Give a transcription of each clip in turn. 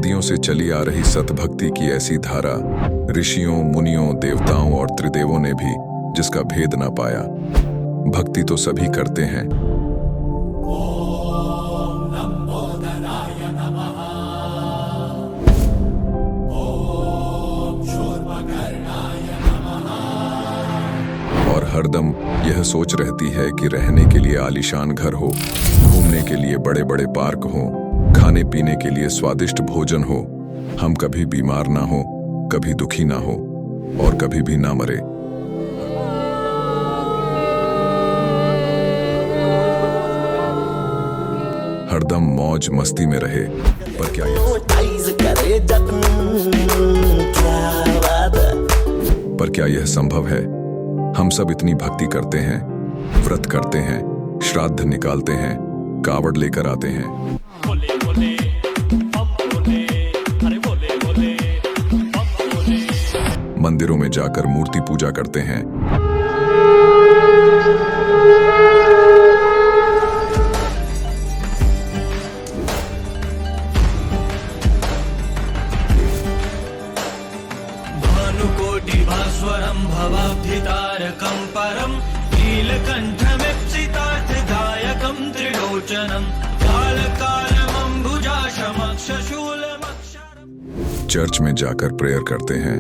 सदियों से चली आ रही सतभक्ति की ऐसी धारा, ऋषियों, मुनियों, देवताओं और त्रिदेवों ने भी जिसका भेद ना पाया। भक्ति तो सभी करते हैं, और हरदम यह सोच रहती है कि रहने के लिए आलीशान घर हो, घूमने के लिए बड़े बड़े पार्क हो, खाने पीने के लिए स्वादिष्ट भोजन हो, हम कभी बीमार ना हो, कभी दुखी ना हो और कभी भी ना मरे। हरदम मौज मस्ती में रहे। पर क्या यह संभव है? हम सब इतनी भक्ति करते हैं, व्रत करते हैं, श्राद्ध निकालते हैं, कावड़ लेकर आते हैं, बोले बोले, बोले, अरे बोले बोले, बोले। मंदिरों में जाकर मूर्ति पूजा करते हैं, भानुकोटिभास्वरं भवाब्धितारकं परं नीलकण्ठमीप्सितार्थदायकं त्रिलोचनं कालकालमम्बुजाशमक्षशूलमक्षरम्। चर्च में जाकर प्रेयर करते हैं,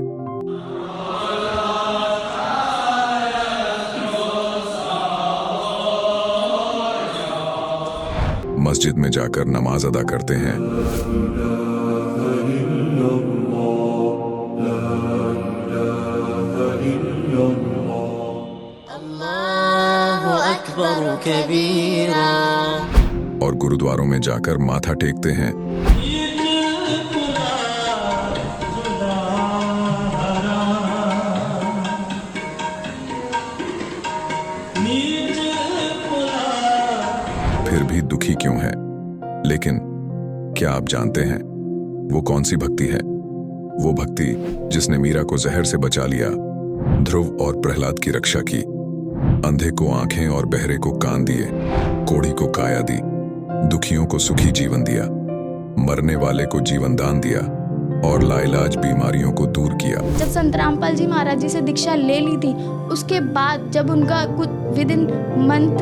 मस्जिद में जाकर नमाज अदा करते हैं, और गुरुद्वारों में जाकर माथा टेकते हैं, फिर भी दुखी क्यों है? लेकिन क्या आप जानते हैं वो कौन सी भक्ति है? वो भक्ति जिसने मीरा को जहर से बचा लिया, ध्रुव और प्रहलाद की रक्षा की, अंधे को आंखें और बहरे को कान दिए, कोढ़ी को काया दी, दुखियों को सुखी जीवन दिया, मरने वाले को जीवन दान दिया और लाइलाज बीमारियों को दूर किया। जब संत रामपाल जी महाराज जी से दीक्षा ले ली थी, उसके बाद जब उनका कुछ विद इन मंथ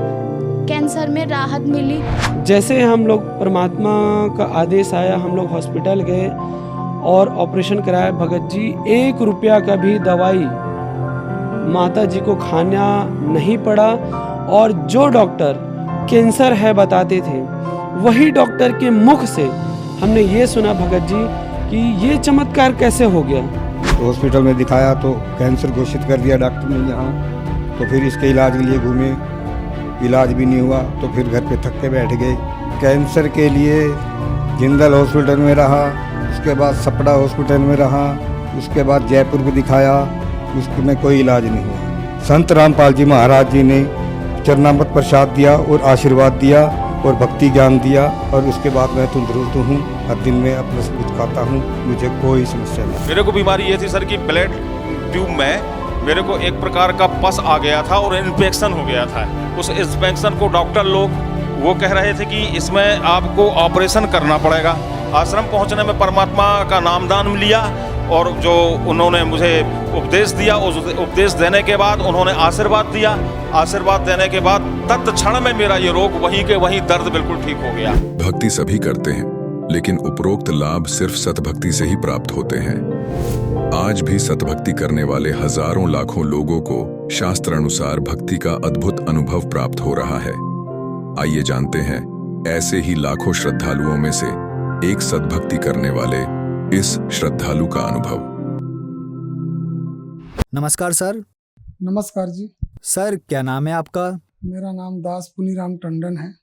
कैंसर में राहत मिली। जैसे हम लोग परमात्मा का आदेश आया, हम लोग हॉस्पिटल गए और ऑपरेशन कराया। भगत जी 1 रुपया का भी दवाई माता जी को खाना नहीं पड़ा, और जो डॉक्टर कैंसर है बताते थे, वही डॉक्टर के मुख से हमने ये सुना भगत जी कि ये चमत्कार कैसे हो गया। तो हॉस्पिटल में दिखाया तो कैंसर घोषित कर दिया डॉक्टर ने यहाँ। तो फिर इसके इलाज के लिए घूमे, इलाज भी नहीं हुआ, तो फिर घर पे थक के बैठ गए। कैंसर के लिए जिंदल हॉस्पिटल में रहा, उसके बाद सपड़ा हॉस्पिटल में रहा, उसके बाद जयपुर को दिखाया, उसमें कोई इलाज नहीं हुआ। संत रामपाल जी महाराज जी ने चरणामृत प्रसाद दिया और आशीर्वाद दिया और भक्ति ज्ञान दिया, और उसके बाद मैं तंदुरुस्त हूँ। हर दिन में अपना सब कुछ खाता हूँ, मुझे कोई समस्या नहीं। मेरे को बीमारी ये थी सर कि ब्लड ट्यूब में मेरे को एक प्रकार का पस आ गया था और इन्फेक्शन हो गया था। उस इन्फेक्शन को डॉक्टर लोग वो कह रहे थे कि इसमें आपको ऑपरेशन करना पड़ेगा। आश्रम पहुंचने में परमात्मा का नामदान लिया और जो उन्होंने मुझे उपदेश दिया, उस उपदेश देने के बाद उन्होंने आशीर्वाद दिया। आशीर्वाद देने के बाद तत्क्षण में मेरा ये रोग वहीं के वहीं दर्द बिल्कुल ठीक हो गया। भक्ति सभी करते हैं, लेकिन उपरोक्त लाभ सिर्फ सतभक्ति से ही प्राप्त होते हैं। आज भी सतभक्ति करने वाले हजारों लाखों लोगों को शास्त्र अनुसार भक्ति का अद्भुत अनुभव प्राप्त हो रहा है। आइए जानते हैं ऐसे ही लाखों श्रद्धालुओं में से एक सतभक्ति करने वाले इस श्रद्धालु का अनुभव। नमस्कार सर। नमस्कार जी। सर क्या नाम है आपका? मेरा नाम दास पुनीराम टंडन है।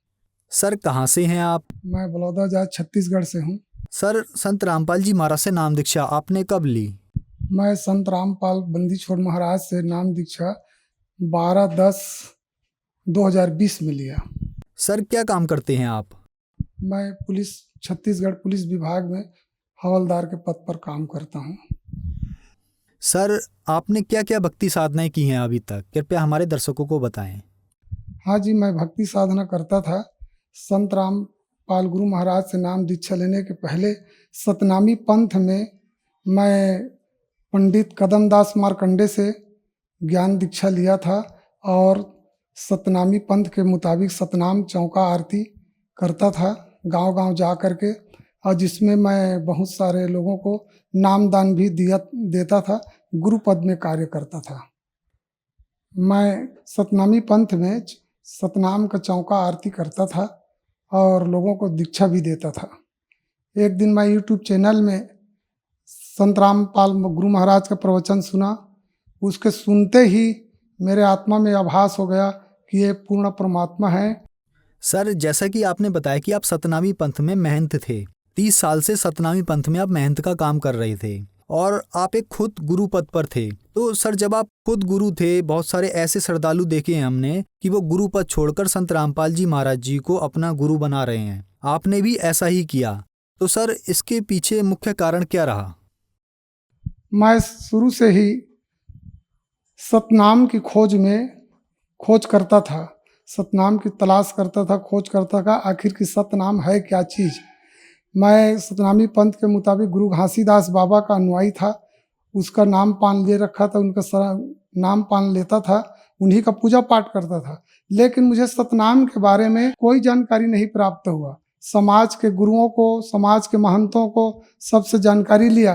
सर कहाँ से हैं आप? मैं बलौदाबाद छत्तीसगढ़ से हूँ। सर संत रामपाल जी महाराज से नाम दीक्षा आपने कब ली? मैं संत रामपाल बंदी छोड़ महाराज से नाम दीक्षा 12/10/2020 में लिया। सर क्या काम करते हैं आप? मैं छत्तीसगढ़ पुलिस विभाग में हवलदार के पद पर काम करता हूँ। सर आपने क्या क्या भक्ति साधनाएं की हैं अभी तक, कृपया हमारे दर्शकों को बताएं। हाँ जी, मैं भक्ति साधना करता था। संत रामपाल गुरु महाराज से नाम दीक्षा लेने के पहले सतनामी पंथ में मैं पंडित कदमदास मार्कंडे से ज्ञान दीक्षा लिया था और सतनामी पंथ के मुताबिक सतनाम चौका आरती करता था गांव-गांव जा कर के, और जिसमें मैं बहुत सारे लोगों को नामदान भी देता था, गुरु पद में कार्य करता था। मैं सतनामी पंथ में सतनाम का चौका आरती करता था और लोगों को दीक्षा भी देता था। एक दिन मैं यूट्यूब चैनल में संत रामपाल गुरु महाराज का प्रवचन सुना। उसके सुनते ही मेरे आत्मा में आभास हो गया कि ये पूर्ण परमात्मा है। सर, जैसा कि आपने बताया कि आप सतनामी पंथ में महंत थे, 30 साल से सतनामी पंथ में आप महंत का काम कर रहे थे और आप एक खुद गुरु पद पर थे। तो सर, जब आप खुद गुरु थे, बहुत सारे ऐसे श्रद्धालु देखे हैं हमने कि वो गुरु पद छोड़कर संत रामपाल जी महाराज जी को अपना गुरु बना रहे हैं। आपने भी ऐसा ही किया। तो सर, इसके पीछे मुख्य कारण क्या रहा? मैं शुरू से ही सतनाम की खोज करता था, सतनाम की तलाश करता था, खोज करता था आखिर की सतनाम है क्या चीज़। मैं सतनामी पंथ के मुताबिक गुरु घासीदास बाबा का अनुयायी था, उसका नाम पान ले रखा था, उनका नाम पान लेता था, उन्हीं का पूजा पाठ करता था। लेकिन मुझे सतनाम के बारे में कोई जानकारी नहीं प्राप्त हुआ। समाज के गुरुओं को, समाज के महंतों को सबसे जानकारी लिया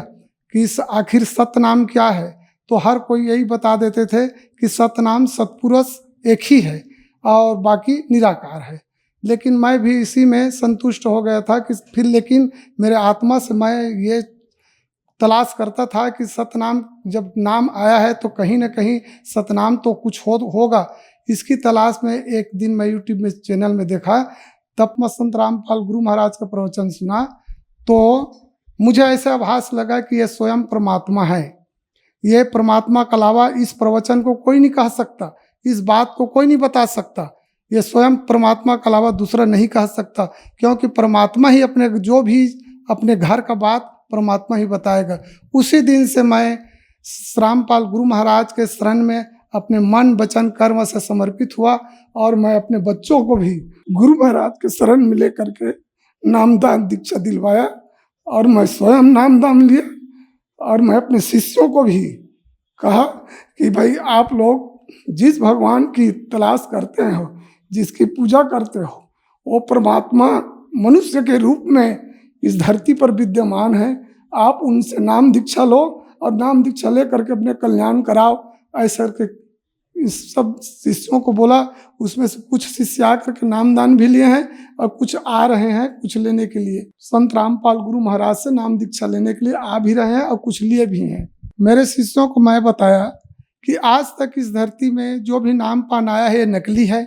कि आखिर सतनाम क्या है, तो हर कोई यही बता देते थे कि सतनाम सतपुरुष एक ही है और बाकी निराकार है। लेकिन मैं भी इसी में संतुष्ट हो गया था कि फिर लेकिन मेरे आत्मा से मैं ये तलाश करता था कि सतनाम जब नाम आया है तो कहीं ना कहीं सतनाम तो कुछ होगा। इसकी तलाश में एक दिन मैं यूट्यूब में चैनल में देखा, तब मैं संत रामपाल गुरु महाराज का प्रवचन सुना तो मुझे ऐसा आभास लगा कि यह स्वयं परमात्मा है। ये परमात्मा के अलावा इस प्रवचन को कोई नहीं कह सकता, इस बात को कोई नहीं बता सकता। ये स्वयं परमात्मा के अलावा दूसरा नहीं कह सकता, क्योंकि परमात्मा ही अपने घर का बात परमात्मा ही बताएगा। उसी दिन से मैं रामपाल गुरु महाराज के शरण में अपने मन वचन कर्म से समर्पित हुआ और मैं अपने बच्चों को भी गुरु महाराज के शरण में लेकर के नामदान दीक्षा दिलवाया और मैं स्वयं नामदान लिया। और मैं अपने शिष्यों को भी कहा कि भाई आप लोग जिस भगवान की तलाश करते हो, जिसकी पूजा करते हो, वो परमात्मा मनुष्य के रूप में इस धरती पर विद्यमान है। आप उनसे नाम दीक्षा लो और नाम दीक्षा ले करके अपने कल्याण कराओ। ऐसा करके इस सब शिष्यों को बोला। उसमें से कुछ शिष्य आकर के नामदान भी लिए हैं और कुछ आ रहे हैं कुछ लेने के लिए। संत रामपाल गुरु महाराज से नाम दीक्षा लेने के लिए आ भी रहे हैं और कुछ लिए भी हैं। मेरे शिष्यों को मैं बताया कि आज तक इस धरती में जो भी नाम पान आया है ये नकली है,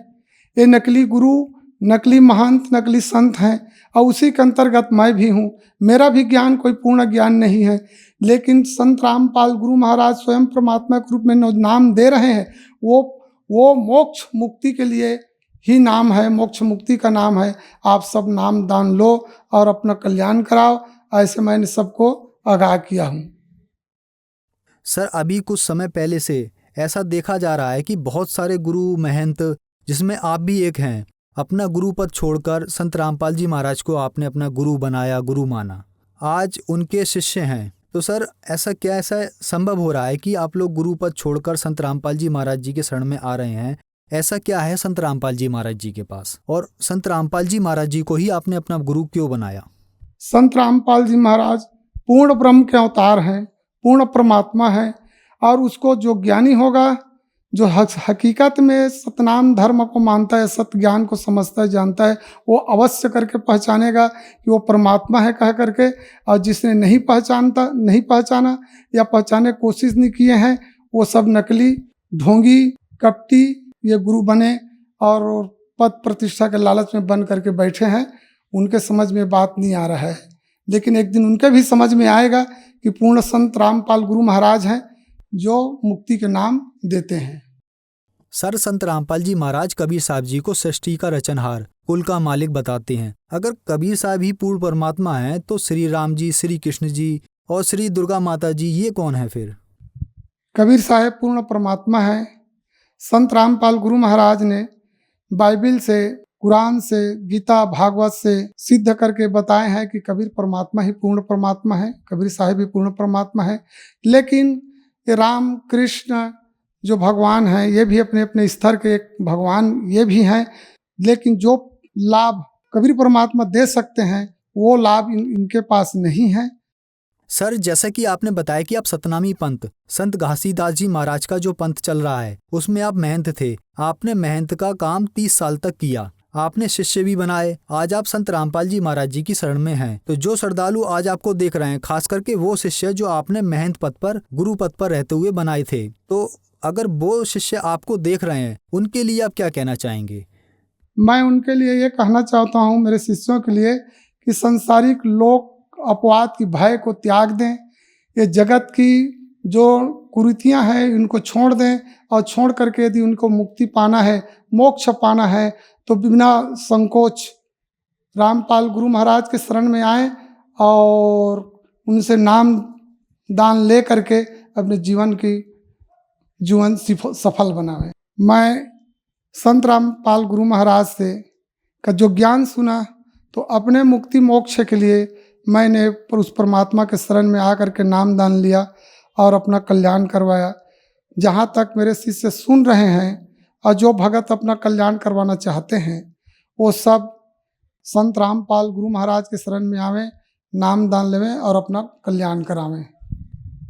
ये नकली गुरु, नकली महंत, नकली संत हैं और उसी के अंतर्गत मैं भी हूँ। मेरा भी ज्ञान कोई पूर्ण ज्ञान नहीं है, लेकिन संत रामपाल गुरु महाराज स्वयं परमात्मा के रूप में नाम दे रहे हैं। वो मोक्ष मुक्ति के लिए ही नाम है, मोक्ष मुक्ति का नाम है। आप सब नाम दान लो और अपना कल्याण कराओ। ऐसे मैंने सबको आगाह किया हूँ। सर, अभी कुछ समय पहले से ऐसा देखा जा रहा है कि बहुत सारे गुरु महंत, जिसमें आप भी एक हैं, अपना गुरु पद छोड़कर संत रामपाल जी महाराज को आपने अपना गुरु बनाया, गुरु माना, आज उनके शिष्य हैं। तो सर, ऐसा संभव हो रहा है कि आप लोग गुरु पद छोड़कर संत रामपाल जी महाराज जी के शरण में आ रहे हैं? ऐसा क्या है संत रामपाल जी महाराज जी के पास, और संत रामपाल जी महाराज जी को ही आपने अपना गुरु क्यों बनाया? संत रामपाल जी महाराज पूर्ण ब्रह्म के अवतार हैं, पूर्ण परमात्मा है। और उसको जो ज्ञानी होगा, जो हकीकत में सतनाम धर्म को मानता है, सत्य ज्ञान को समझता है, जानता है, वो अवश्य करके पहचानेगा कि वो परमात्मा है कह करके। और जिसने नहीं पहचाना या पहचाने कोशिश नहीं किए हैं, वो सब नकली, ढोंगी, कपटी ये गुरु बने और पद प्रतिष्ठा के लालच में बन करके बैठे हैं। उनके समझ में बात नहीं आ रहा है, लेकिन एक दिन उनके भी समझ में आएगा कि पूर्ण संत रामपाल गुरु महाराज हैं जो मुक्ति के नाम देते हैं। सर, संत रामपाल जी महाराज कबीर साहब जी को सृष्टि का रचनहार, कुल का मालिक बताते हैं। अगर कबीर साहब ही पूर्ण परमात्मा हैं, तो श्री राम जी, श्री कृष्ण जी और श्री दुर्गा माता जी ये कौन है फिर? कबीर साहब पूर्ण परमात्मा है। संत रामपाल गुरु महाराज ने बाइबिल से कुरान से, गीता भागवत से सिद्ध करके बताए हैं कि कबीर परमात्मा ही पूर्ण परमात्मा है, कबीर साहिब ही पूर्ण परमात्मा है। लेकिन ये राम कृष्ण जो भगवान हैं ये भी अपने अपने स्तर के एक भगवान ये भी हैं, लेकिन जो लाभ कबीर परमात्मा दे सकते हैं वो लाभ इनके पास नहीं है। सर, जैसा कि आपने बताया कि आप सतनामी पंथ संत घासीदास जी महाराज का जो पंथ चल रहा है उसमें आप महंत थे। आपने महंत का काम 30 साल तक किया, आपने शिष्य भी बनाए। आज आप संत रामपाल जी महाराज जी की शरण में हैं। तो जो श्रद्धालु आज आपको देख रहे हैं, खास करके वो शिष्य जो आपने महंत पद पर, गुरु पद पर रहते हुए बनाए थे, तो अगर वो शिष्य आपको देख रहे हैं उनके लिए आप क्या कहना चाहेंगे? मैं उनके लिए ये कहना चाहता हूँ, मेरे शिष्यों के लिए, कि संसारिक लोक अपवाद की भय को त्याग दें। ये जगत की जो कुरीतियाँ हैं इनको छोड़ दें, और छोड़ करके यदि उनको मुक्ति पाना है, मोक्ष पाना है, तो बिना संकोच रामपाल गुरु महाराज के शरण में आएं और उनसे नाम दान ले करके अपने जीवन सफल बनावें। मैं संत रामपाल गुरु महाराज से का जो ज्ञान सुना, तो अपने मुक्ति मोक्ष के लिए मैंने उस परमात्मा के शरण में आकर के नाम दान लिया और अपना कल्याण करवाया। जहाँ तक मेरे शिष्य सुन रहे हैं और जो भगत अपना कल्याण करवाना चाहते हैं, वो सब संत रामपाल गुरु महाराज के शरण में आवें, नाम दान लेवें और अपना कल्याण करावें।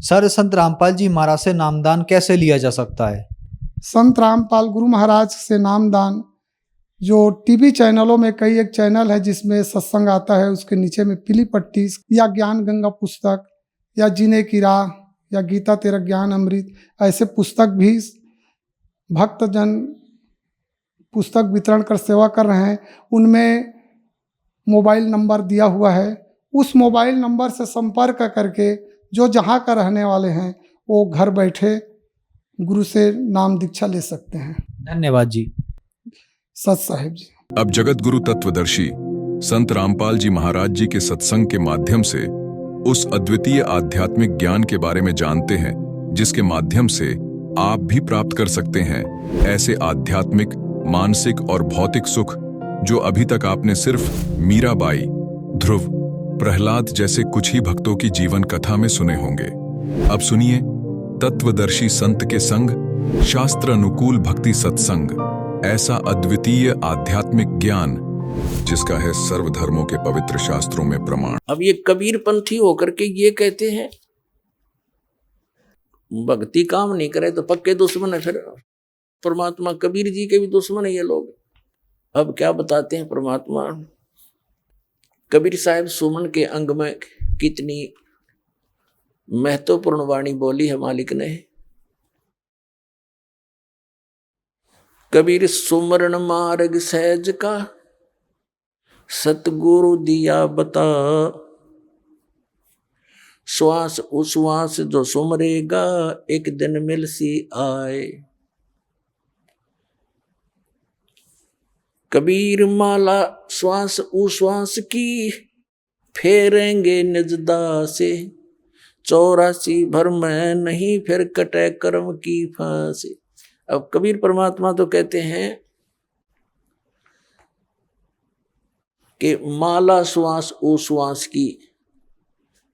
सर, संत रामपाल जी महाराज से नामदान कैसे लिया जा सकता है? संत रामपाल गुरु महाराज से नामदान जो टीवी चैनलों में कई एक चैनल है जिसमें सत्संग आता है, उसके नीचे में पीली पट्टी या ज्ञान गंगा पुस्तक या जीने की राह या गीता तेरा ज्ञान अमृत, ऐसे पुस्तक भी भक्तजन पुस्तक वितरण कर सेवा कर रहे हैं। उनमें मोबाइल नंबर दिया हुआ है, उस मोबाइल नंबर से संपर्क करके जो जहाँ का रहने वाले हैं वो घर बैठे गुरु से नाम दीक्षा ले सकते हैं। धन्यवाद जी। सत साहिब जी। अब जगत गुरु तत्वदर्शी संत रामपाल जी महाराज जी के सत्संग के माध्यम से उस अद्वितीय आध्यात्मिक ज्ञान के बारे में जानते हैं, जिसके माध्यम से आप भी प्राप्त कर सकते हैं ऐसे आध्यात्मिक, मानसिक और भौतिक सुख जो अभी तक आपने सिर्फ मीराबाई, ध्रुव, प्रहलाद जैसे कुछ ही भक्तों की जीवन कथा में सुने होंगे। अब सुनिए तत्वदर्शी संत के संग शास्त्र अनुकूल भक्ति सत्संग, ऐसा अद्वितीय आध्यात्मिक ज्ञान जिसका है सर्वधर्मों के पवित्र शास्त्रों में प्रमाण। अब ये कबीर पंथी होकर के ये कहते हैं भक्ति काम नहीं करे तो पक्के दुश्मन है। फिर परमात्मा कबीर जी के भी दुश्मन है ये लोग। अब क्या बताते हैं परमात्मा? कबीर साहब सुमन के अंग में कितनी महत्वपूर्ण वाणी बोली है मालिक ने। कबीर सुमरण मार्ग सहज का, सतगुरु दिया बता, श्वास उश्वास जो सुमरेगा, एक दिन मिल सी आए। कबीर माला श्वास उश्वास की, फेरेंगे निजदा से, 84 भर में नहीं फिर कटे कर्म की फांसी। अब कबीर परमात्मा तो कहते हैं कि माला श्वास उश्वास की,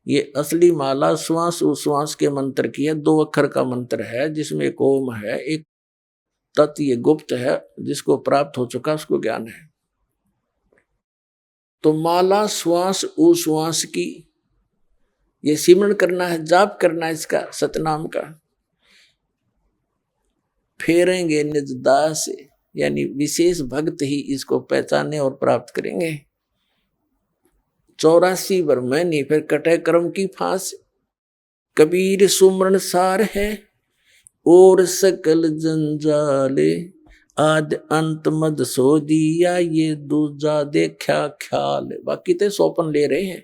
ये असली माला श्वास उश्वास के मंत्र की है। 2 अक्षर का मंत्र है जिसमें एक ओम है, एक तत्, ये गुप्त है, जिसको प्राप्त हो चुका उसको ज्ञान है। तो माला श्वास उश्वास की, ये सिमरन करना है, जाप करना है इसका, सतनाम का। फेरेंगे निज दास से, यानी विशेष भक्त ही इसको पहचाने और प्राप्त करेंगे। 84 भर में नहीं फिर कटे कर्म की फांस। कबीर सुमरण सार है और सकल जंजाले, आद अंत मद सो दिया, ये दूजा देखा ख्याल। बाकी तो सौपन ले रहे हैं,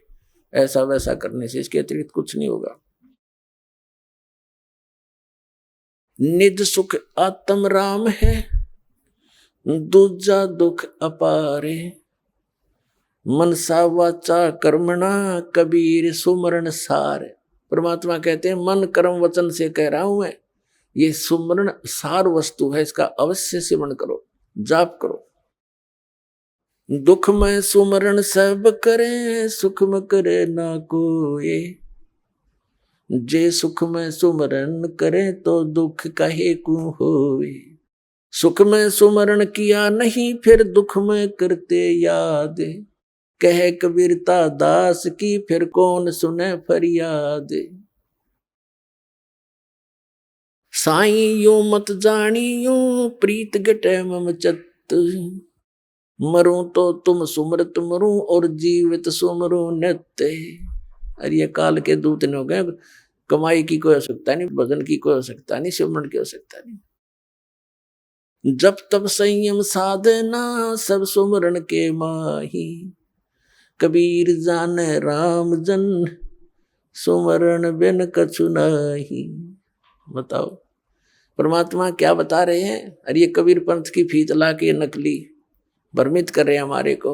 ऐसा वैसा करने से, इसके अतिरिक्त कुछ नहीं होगा। निज सुख आत्म राम है, दूजा दुख अपारे, मनसा वाचा कर्मणा, कबीर सुमरण सार। परमात्मा कहते हैं मन कर्म वचन से कह रहा हूं मैं, ये सुमरण सार वस्तु है, इसका अवश्य सिमरण करो, जाप करो। दुख में सुमरण सब करे, सुख में करे ना कोई। जे सुख में सुमरण करे तो दुख कहे को होवे। सुख में सुमरण किया नहीं फिर दुख में करते याद। कह कबीरता दास की फिर कौन सुने फरियाद। साईं यो मत जानियो प्रीत गटे मम चत। मरूं तो तुम सुमरत मरूं और जीवित सुमरूं नित्य। अरे ये काल के दूत ने हो गए। कमाई की कोई आवश्यकता नहीं, भजन की कोई आवश्यकता नहीं, सिमरन की आवश्यकता नहीं। जब तब संयम साधना सब सुमरन के माही। कबीर जाने राम जन सुमरन बिन कछु नाही। बताओ परमात्मा क्या बता रहे हैं। अरे ये कबीर पंथ की फीत ला के नकली भ्रमित कर रहे हैं हमारे को।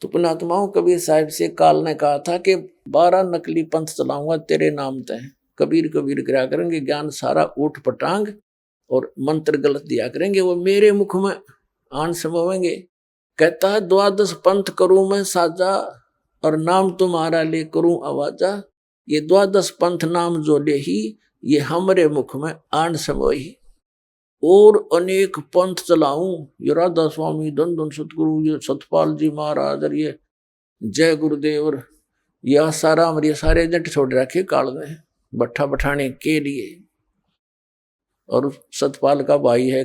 तो पुण्यात्माओं कबीर साहिब से काल ने कहा था कि 12 नकली पंथ चलाऊंगा तेरे नाम तय। कबीर कबीर करा करेंगे, ज्ञान सारा ऊट पटांग और मंत्र गलत दिया करेंगे, वो मेरे मुख में आन समोवेंगे। कहता है 12 पंथ करूं मैं साजा और नाम तुम्हारा ले करूं आवाजा। ये 12 पंथ नाम जो ले ही ये हमरे मुख में आन समोही। और अनेक पंथ चलाऊं, ये राधा स्वामी धन धन सतगुरु, ये सतपाल जी महाराज और ये जय गुरुदेव और ये आसाराम और ये सारे एजेंट छोड़ रखे काल में बट्ठा बैठाने के लिए। और सतपाल का भाई है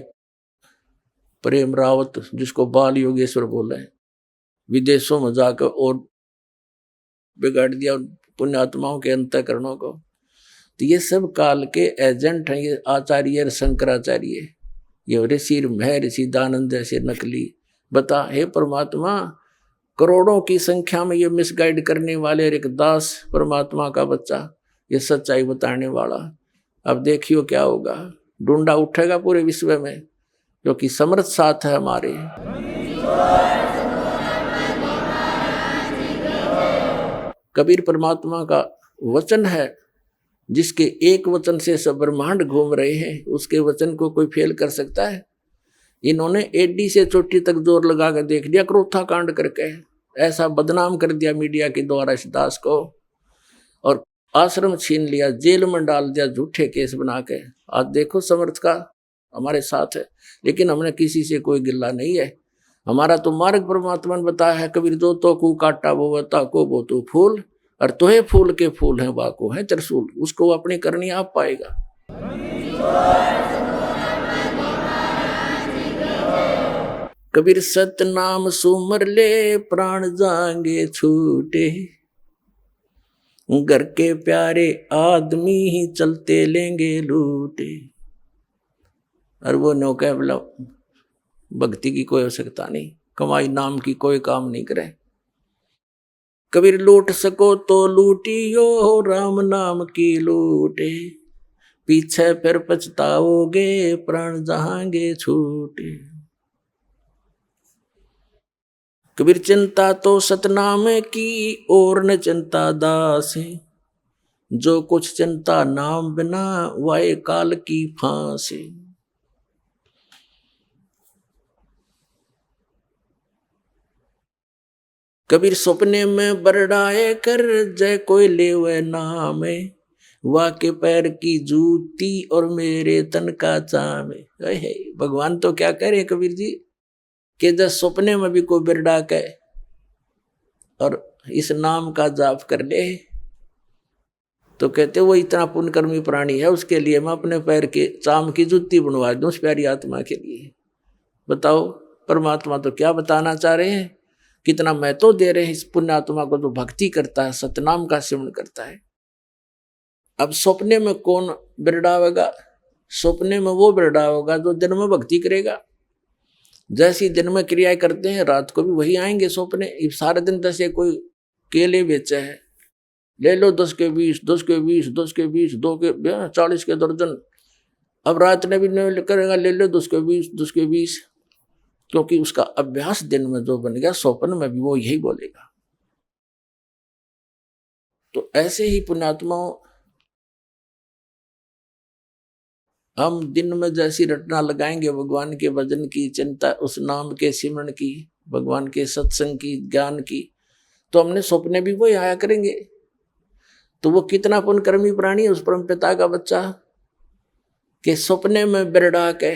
प्रेम रावत, जिसको बाल योगेश्वर बोले, विदेशों में जाकर और बिगाड़ दिया पुण्यात्माओं के अंतःकरणों को। तो ये सब काल के एजेंट हैं। ये आचार्य शंकराचार्य, ये ऋषि महर्षि दानंद ऐसे नकली। बता हे परमात्मा, करोड़ों की संख्या में ये मिसगाइड करने वाले एक दास परमात्मा का बच्चा, ये सच्चाई बताने वाला। अब देखियो क्या होगा, ढूंढा उठेगा पूरे विश्व में, क्योंकि समर्थ साथ है हमारे। कबीर परमात्मा का वचन है, जिसके एक वचन से सब ब्रह्मांड घूम रहे हैं, उसके वचन को कोई फेल कर सकता है। इन्होंने एडी से चोटी तक जोर लगा कर देख लिया, क्रोथा कांड करके ऐसा बदनाम कर दिया मीडिया के द्वारा इस दास को, और आश्रम छीन लिया, जेल में डाल दिया झूठे केस बना के। आज देखो समर्थ का हमारे साथ है, लेकिन हमने किसी से कोई गिल्ला नहीं है। हमारा तो मार्ग परमात्मा ने बताया है, कबीर जो तो को काटा वो बता को वो तो फूल, और तोहे फूल के फूल हैं बाको है त्रिशूल, उसको अपनी करनी आप पाएगा। कबीर सत नाम सुमर ले प्राण जाएंगे छूटे। घर के प्यारे आदमी ही चलते लेंगे लूटे। और वो नौका बोला भक्ति की कोई आवश्यकता नहीं, कमाई नाम की कोई काम नहीं करे। कबीर लूट सको तो लूटियो राम नाम की लूटे। पीछे फिर पछताओगे प्राण जहांगे छूटे। कबीर चिंता तो सतनाम की और न चिंता दास है। जो कुछ चिंता नाम बिना वाए काल की फांस है। कबीर सपने में बरडाए कर जय कोई लेवे नाम, वाके पैर की जूती और मेरे तन का चाम। भगवान तो क्या कह रहे कबीर जी कि जब सपने में भी कोई बिरडा के और इस नाम का जाप कर ले, तो कहते वो इतना पुण्यकर्मी प्राणी है, उसके लिए मैं अपने पैर के चाम की जूती बनवा दूं उस प्यारी आत्मा के लिए। बताओ परमात्मा तो क्या बताना चाह रहे हैं, कितना महत्व दे रहे हैं इस पुण्यात्मा को जो भक्ति करता है, सतनाम का सिमरण करता है। अब सपने में कौन बिरडावेगा? सपने में वो बिरडावेगा जो दिन में भक्ति करेगा। जैसी दिन में क्रियाएं करते हैं रात को भी वही आएंगे सपने। सारे दिन जैसे कोई केले बेचे है, ले लो 10 के 20, 10 के 20, 10 के 20, 2 के 40 के दर्जन। अब रात ने भी नहीं करेगा, ले लो 10 के 20, 10 के 20, क्योंकि उसका अभ्यास दिन में जो बन गया, स्वप्न में भी वो यही बोलेगा। तो ऐसे ही पुण्यात्माओं, हम दिन में जैसी रटना लगाएंगे भगवान के भजन की, चिंता उस नाम के सिमरण की, भगवान के सत्संग की, ज्ञान की, तो हमने सपने भी वही आया करेंगे। तो वो कितना पुण्यकर्मी प्राणी है उस परम पिता का बच्चा, के सपने में बिरड़ा के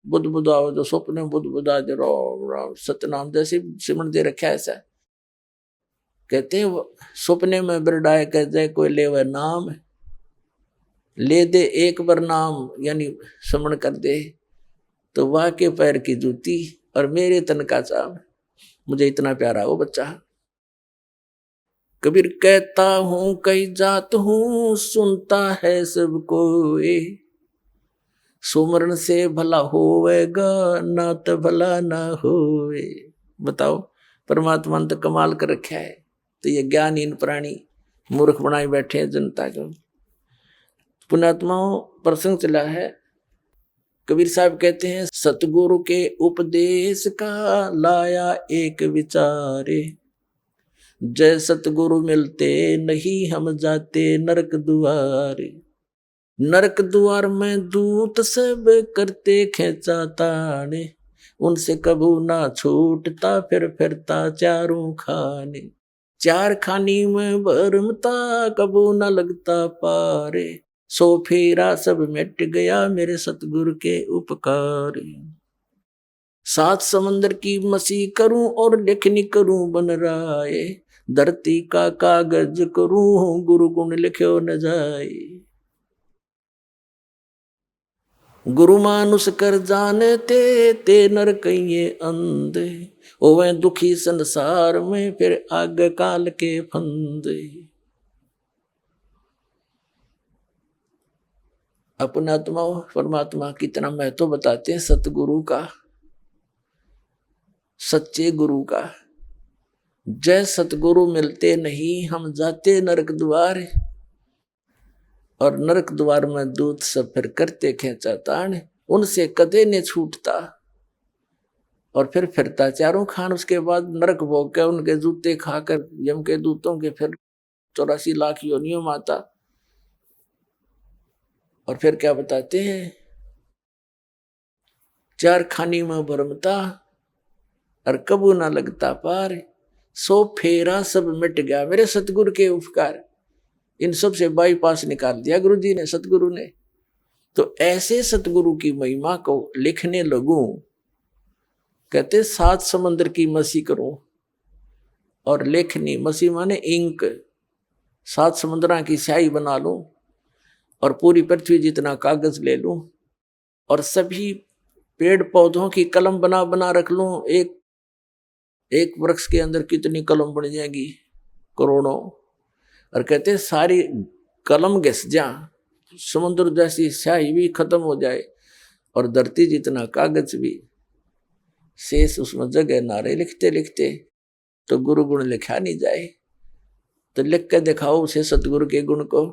बुद्ध बुद्धाओ, जो सपने बुद्ध बुद्धा दे राम राम सतनाम जैसे सिमरण दे रखा है। ऐसा कहते हैं सपने में बिरड़ाए कह जाए कोई ले वह नाम, ले दे एक बार नाम यानी स्मरण कर दे तो वाह के पैर की जूती और मेरे तन का चाम। मुझे इतना प्यारा वो बच्चा। कबीर कहता हूं कई जात हूं, सुनता है सबको ए, सुमरण से भला होवेगा ना तो भला ना होवे। बताओ परमात्मा ने तो कमाल कर रखा है, तो ये ज्ञानहीन प्राणी मूर्ख बनाए बैठे हैं जनता को। पुण्यात्माओं प्रसंग चला है, कबीर साहब कहते हैं सतगुरु के उपदेश का लाया एक विचारे, जय सतगुरु मिलते नहीं हम जाते नरक दुआरे। नरक द्वार में दूत सब करते खेचा ताने, उनसे कबू ना छूटता फिर फिरता चारों खाने। चार खानी में भरमता कबू ना लगता पारे, सो फेरा सब मिट गया मेरे सतगुरु के उपकार। सात समंदर की मसी करूं और लेखनी करूं बन राय, धरती का कागज करूं गुरु गुण लिख्यो न जाए। गुरु मानुष कर जानते ते नर कहिए अंधे, ओवे दुखी संसार में फिर आग काल के फंदे। अपना आत्मा परमात्मा कितना महत्व बताते हैं सतगुरु का, सच्चे गुरु का। जय सतगुरु मिलते नहीं हम जाते नरक द्वार, और नरक द्वार में दूत सब फिर करते खेचा तान, उनसे कदे ने छूटता और फिर फिरता चारों खान। उसके बाद नरक भोग के उनके जूते खाकर यम के दूतों के फिर 84 लाख योनियों माता। और फिर क्या बताते हैं, चार खानी में भरमता और कबू ना लगता पार, सो फेरा सब मिट गया मेरे सतगुरु के उपकार। इन सब से बाईपास निकाल दिया गुरु जी ने, सतगुरु ने। तो ऐसे सतगुरु की महिमा को लिखने लगूं, कहते सात समंदर की मसी करूं और लेखनी, मसी माने इंक, सात समुद्रां की स्याही बना लूं और पूरी पृथ्वी जितना कागज ले लूं और सभी पेड़ पौधों की कलम बना बना रख लूं। एक वृक्ष के अंदर कितनी कलम बन जाएगी, करोड़ों। और कहते हैं सारी कलम घिस जा, समुद्र जैसी स्याही भी खत्म हो जाए और धरती जितना कागज भी शेष उसमें जगह ना रहे। लिखते लिखते तो गुरु गुण लिखा नहीं जाए, तो लिख के दिखाओ उसे सतगुरु के गुण को।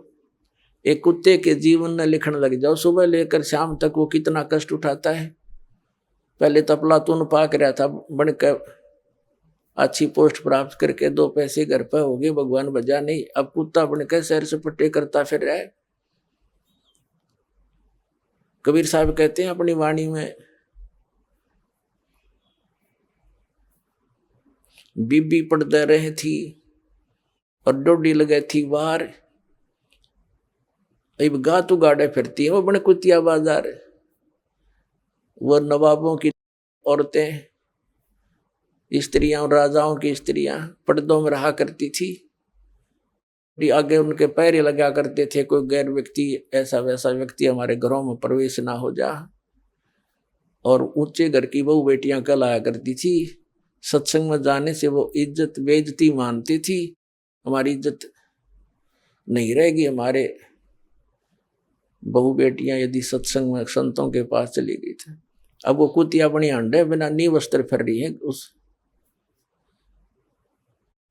एक कुत्ते के जीवन में लिखने लग जाओ, सुबह लेकर शाम तक वो कितना कष्ट उठाता है। पहले तो अफलातून पाक रहा था, बनकर अच्छी पोस्ट प्राप्त करके 2 पैसे घर पर हो गए, भगवान बजा नहीं। अब कुत्ता बनकर सैर सपट्टे करता फिर रहा है। कबीर साहब कहते हैं अपनी वाणी में, बीबी पड़ते रहे थी और डोडी लगे थी बाहर, अब गातू गाड़े फिरती है वो बड़े कुतिया बाजार। वो नवाबों की औरतें, स्त्रियां और राजाओं की स्त्रियां पर्दों में रहा करती थी, आगे उनके पैर लगा करते थे। कोई गैर व्यक्ति, ऐसा वैसा व्यक्ति हमारे घरों में प्रवेश ना हो जा। और ऊंचे घर की बहु बेटियां कल आया करती थी, सत्संग में जाने से वो इज्जत बेइज्जती मानती थी। हमारी इज्जत नहीं रहेगी, हमारे बहु बेटियां यदि सत्संग में संतों के पास चली गई थी। अब वो कुतिया बनी अंडे बिना नी वस्त्र फिर रही है उस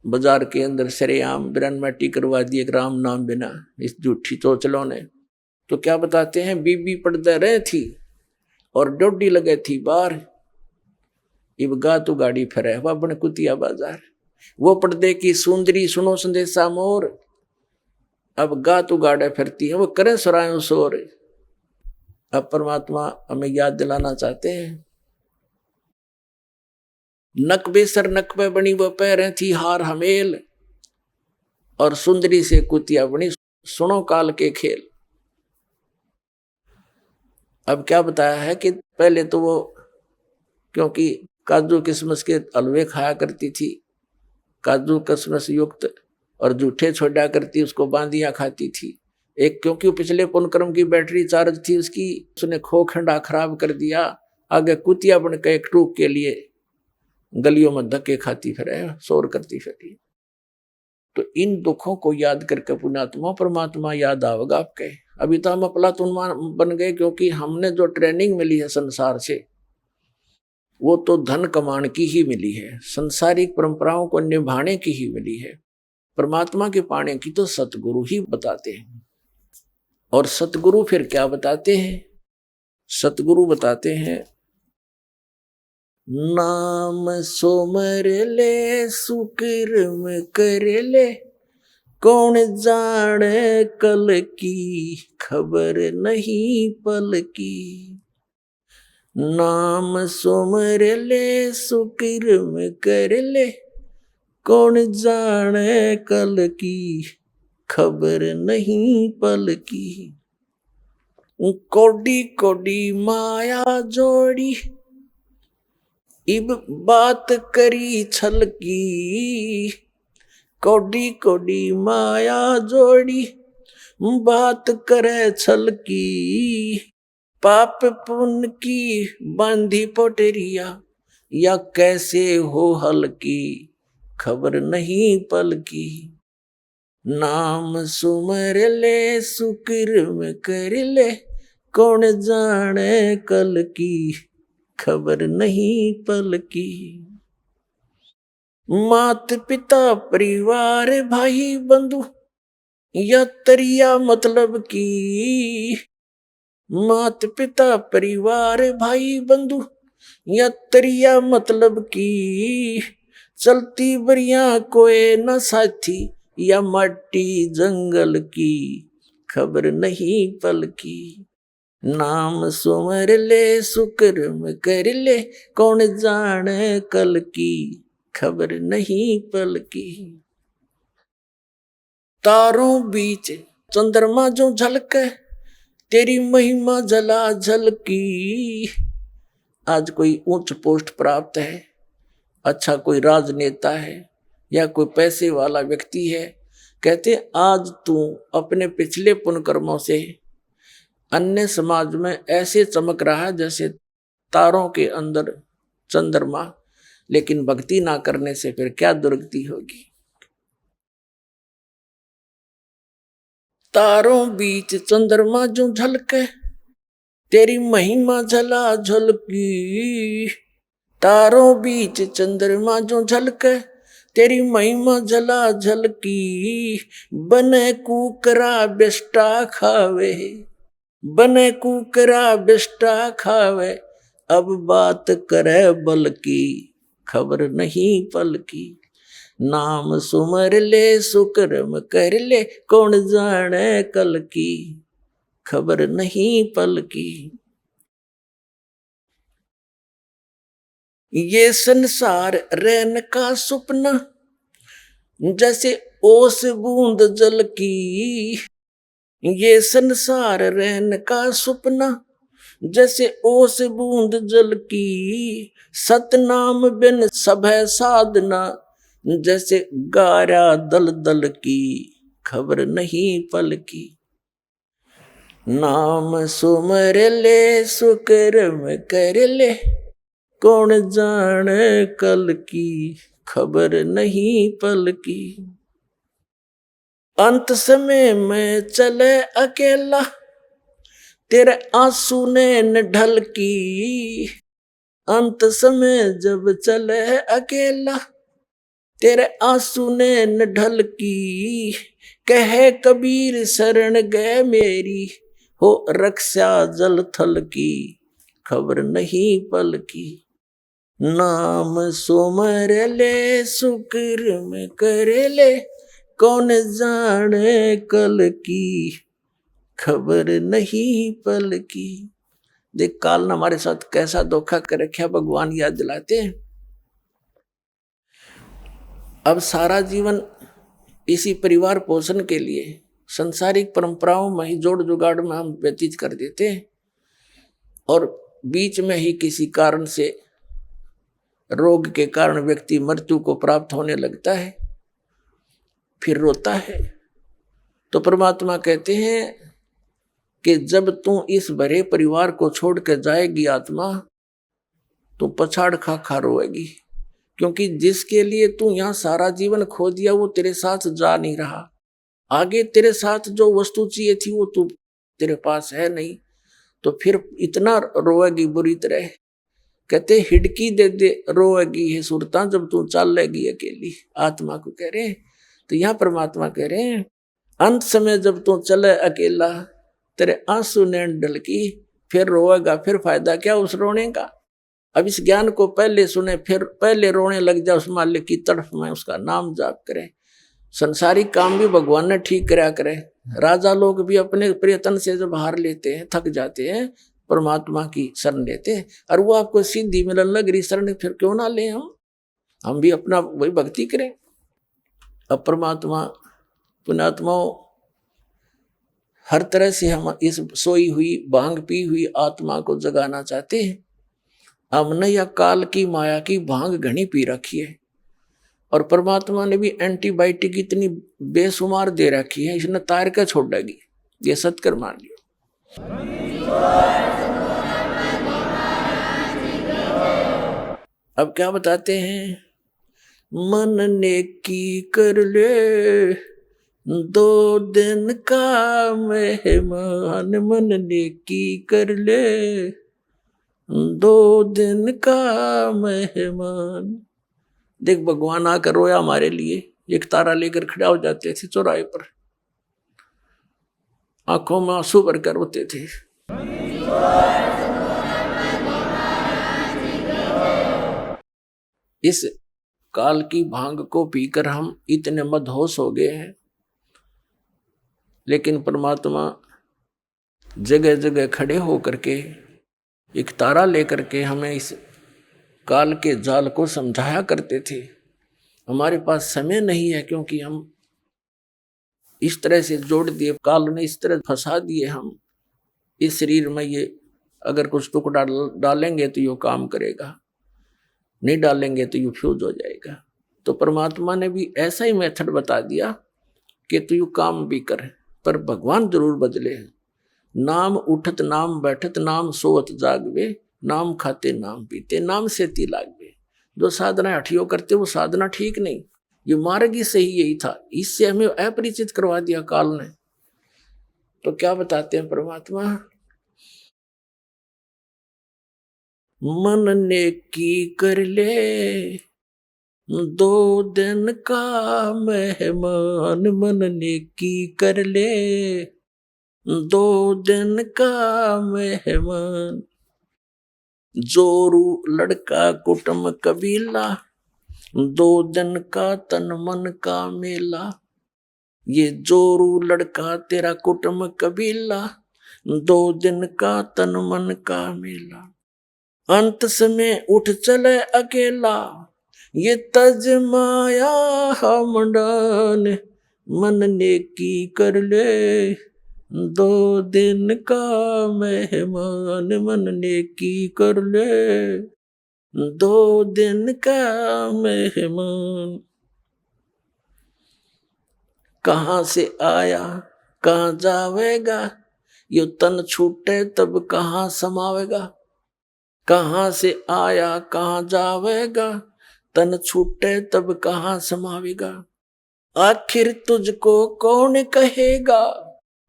बाजार के अंदर, सरेआम बिरनमैटी करवा दिए राम नाम बिना, इस झूठी चोचलों ने। तो क्या बताते हैं, बीबी पड़ते रहे थी और डोडी लगे थी बाहर, इब गा तू गाड़ी फिरे वह बन कुतिया बाजार। वो पर्दे की सुंदरी सुनो संदेशा मोर, अब गा तू गाड़े फिरती है वो करे सुरायों शोर। अब परमात्मा हमें याद दिलाना चाहते हैं, नक बेसर नक पे बनी वो पैरें थी हार हमेल, और सुंदरी से कुतिया बनी सुनो काल के खेल। अब क्या बताया है कि पहले तो वो क्योंकि काजू किशमिश के हलवे खाया करती थी, काजू किशमिश युक्त, और जूठे छोड़ा करती, उसको बांदियां खाती थी। एक क्योंकि पिछले पुनक्रम की बैटरी चार्ज थी उसकी, उसने खोखंडा खराब कर दिया। आगे कुतिया बन के एक टूक के लिए गलियों में धक्के खाती फिरे, शोर करती फिरी। तो इन दुखों को याद करके पुण्यात्मा परमात्मा याद आवेगा आपके। अभी तो हम अफलातून बन गए, क्योंकि हमने जो ट्रेनिंग मिली है संसार से वो तो धन कमाने की ही मिली है, संसारिक परंपराओं को निभाने की ही मिली है। परमात्मा के पाने की तो सतगुरु ही बताते हैं। और सतगुरु फिर क्या बताते हैं? सतगुरु बताते हैं, नाम सोमर ले सुकर्म कर ले, कौन जाने कल की खबर नहीं पल की। नाम सोमर ले सुकर्म कर ले, कौन जाने कल की खबर नहीं पल की। कोडी कोडी माया जोड़ी, इब बात करी छल की। कोडी कोडी माया जोड़ी, बात करे छल की। पाप पुण्य की बांधी पोटरिया, या कैसे हो हल की खबर नहीं पल की। नाम सुमर ले सुकर्म कर ले, कौन जाने कल की खबर नहीं पल की। मात पिता परिवार भाई बंधु, या तरिया मतलब की। मात पिता परिवार भाई बंधु, या तरिया मतलब की। चलती बरिया कोई न साथी, या मट्टी जंगल की खबर नहीं पल की। नाम सुमर ले सुकर्म कर ले, कौन जाने कल की खबर नहीं पल की। तारों बीच चंद्रमा जो झलके, तेरी महिमा जला झलकी। आज कोई उच्च पोस्ट प्राप्त है, अच्छा कोई राजनेता है, या कोई पैसे वाला व्यक्ति है, कहते आज तू अपने पिछले पुण्य कर्मों से अन्य समाज में ऐसे चमक रहा है जैसे तारों के अंदर चंद्रमा, लेकिन भक्ति ना करने से फिर क्या दुर्गति होगी। तारों बीच चंद्रमा जो झलके, तेरी महिमा झला झलकी। तारों बीच चंद्रमा जो झलके, तेरी महिमा झला झलकी। बने कुकरा बिष्टा खावे, बने कुकरा बिष्टा खावे। अब बात करे बल की खबर नहीं पल की। नाम सुमर ले सुकर्म कर ले, कौन जाने कल की खबर नहीं पल की। ये संसार रैन का सुपना, जैसे ओस बूंद जल की। ये संसार रैन का सुपना, जैसे ओस बूंद जल की। सतनाम बिन सभय साधना, जैसे गारा दल दल की खबर नहीं पल की। नाम सुमर ले सुकर्म कर ले, कौन जाने कल की खबर नहीं पल की। अंत समय में चले अकेला, तेरे आंसू ने न ढल की। अंत समय जब चले अकेला, तेरे आंसू ने न ढल की। कहे कबीर शरण गए मेरी, हो रक्षा जल थल की खबर नहीं पल की। नाम सुमर ले सुकर्म कर ले, कौन जाने कल की खबर नहीं पल की। देख काल ने हमारे साथ कैसा धोखा कर रखा, भगवान याद दिलाते हैं। अब सारा जीवन इसी परिवार पोषण के लिए संसारिक परंपराओं में ही जोड़ जुगाड़ में हम व्यतीत कर देते हैं और बीच में ही किसी कारण से रोग के कारण व्यक्ति मृत्यु को प्राप्त होने लगता है, फिर रोता है। तो परमात्मा कहते हैं कि जब तू इस भरे परिवार को छोड़ कर जाएगी आत्मा, तो पछाड़ खा खा रोएगी, क्योंकि जिसके लिए तू यहाँ सारा जीवन खो दिया वो तेरे साथ जा नहीं रहा। आगे तेरे साथ जो वस्तु चाहिए थी वो तू तेरे पास है नहीं, तो फिर इतना रोएगी बुरी तरह। कहते हिडकी दे दे रोएगी है सुरता जब तू चल लेगी अकेली। आत्मा को कह रहे हैं। तो यहाँ परमात्मा कह रहे हैं अंत समय जब तू चले अकेला, तेरे आंसू नैन ढलकी, फिर रोएगा, फिर फायदा क्या उस रोने का। अब इस ज्ञान को पहले सुने, फिर पहले रोने लग जाए उस मालिक की तड़फ में, उसका नाम जाप करे। संसारिक काम भी भगवान ने ठीक कराया करे। राजा लोग भी अपने प्रयत्न से जब हार लेते हैं, थक जाते हैं, परमात्मा की शरण लेते हैं, और वो आपको सिद्धि मिलन लग रही शरण, फिर क्यों ना ले हम भी अपना वही भक्ति करें। अब परमात्मा पुण्यात्माओं हर तरह से हम इस सोई हुई भांग पी हुई आत्मा को जगाना चाहते हैं। हमने या काल की माया की भांग घनी पी रखी है, और परमात्मा ने भी एंटीबायोटिक इतनी बेशुमार दे रखी है, इसने तार का छोड़ देगी। ये सत्कर मान लियो। अब क्या बताते हैं, मन ने की कर ले 2 दिन का मेहमान, मन ने की कर ले 2 दिन का मेहमान। देख भगवान आकर रोया हमारे लिए, एक तारा लेकर खड़ा हो जाते थे चौराहे पर, आंखों में आंसू भरकर रोते थे। इस काल की भांग को पीकर हम इतने मदहोश हो गए हैं, लेकिन परमात्मा जगह जगह खड़े होकर के एक तारा लेकर के हमें इस काल के जाल को समझाया करते थे। हमारे पास समय नहीं है, क्योंकि हम इस तरह से जोड़ दिए, काल ने इस तरह फंसा दिए हम इस शरीर में। ये अगर कुछ टुकड़ा डालेंगे तो ये काम करेगा, नहीं डालेंगे तो ये फ्यूज हो जाएगा। तो परमात्मा ने भी ऐसा ही मेथड बता दिया कि तू यू काम भी कर, पर भगवान जरूर बदले। नाम उठत नाम बैठत नाम सोवत जागवे, नाम खाते नाम पीते नाम से ती लागवे। जो साधना हठियो करते वो साधना ठीक नहीं, ये मार्ग ही सही यही था। इससे हमें अपरिचित करवा दिया काल ने। तो क्या बताते हैं परमात्मा, मन ने की कर ले 2 दिन का मेहमान, मन ने की कर ले 2 दिन का मेहमान। जोरू लड़का कुटुंब कबीला, 2 दिन का तन मन का मेला। ये जोरू लड़का तेरा कुटुंब कबीला, 2 दिन का तन मन का मेला। अंत समय उठ चले अकेला, ये तज माया हमडान, मन ने की कर ले 2 दिन का मेहमान, मन ने की कर ले 2 दिन का मेहमान। कहाँ से आया कहाँ जावेगा, यो तन छूटे तब कहाँ समावेगा। कहाँ से आया कहाँ जावेगा, तन छूटे तब कहाँ समावेगा। आखिर तुझको कौन कहेगा,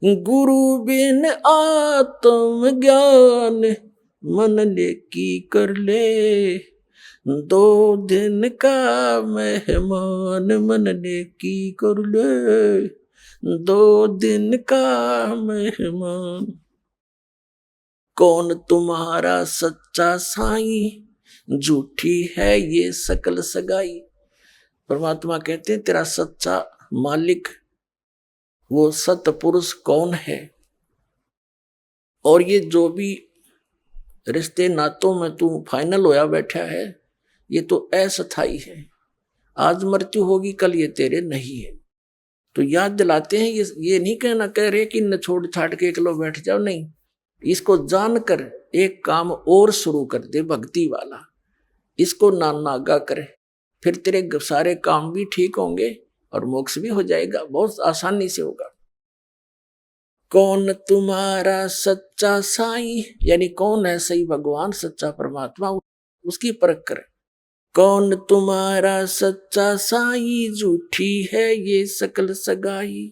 गुरु बिन आत्म ज्ञान, मन ने की कर ले 2 दिन का मेहमान, मन ने की कर ले 2 दिन का मेहमान। कौन तुम्हारा सच्चा साईं, झूठी है ये सकल सगाई। परमात्मा कहते हैं तेरा सच्चा मालिक वो सतपुरुष कौन है, और ये जो भी रिश्ते नातों में तू फाइनल होया बैठा है ये तो अस्थाई है। आज मृत्यु होगी, कल ये तेरे नहीं है। तो याद दिलाते हैं, ये नहीं कहना कह रहे कि न छोड़ छाड़ के एकलो बैठ जाओ, नहीं, इसको जानकर एक काम और शुरू कर दे भक्ति वाला, इसको नागा करे, फिर तेरे सारे काम भी ठीक होंगे और मोक्ष भी हो जाएगा, बहुत आसानी से होगा। कौन तुम्हारा सच्चा साईं, यानी कौन है सही भगवान सच्चा परमात्मा, उसकी परख करे। कौन तुम्हारा सच्चा साईं, झूठी है ये सकल सगाई।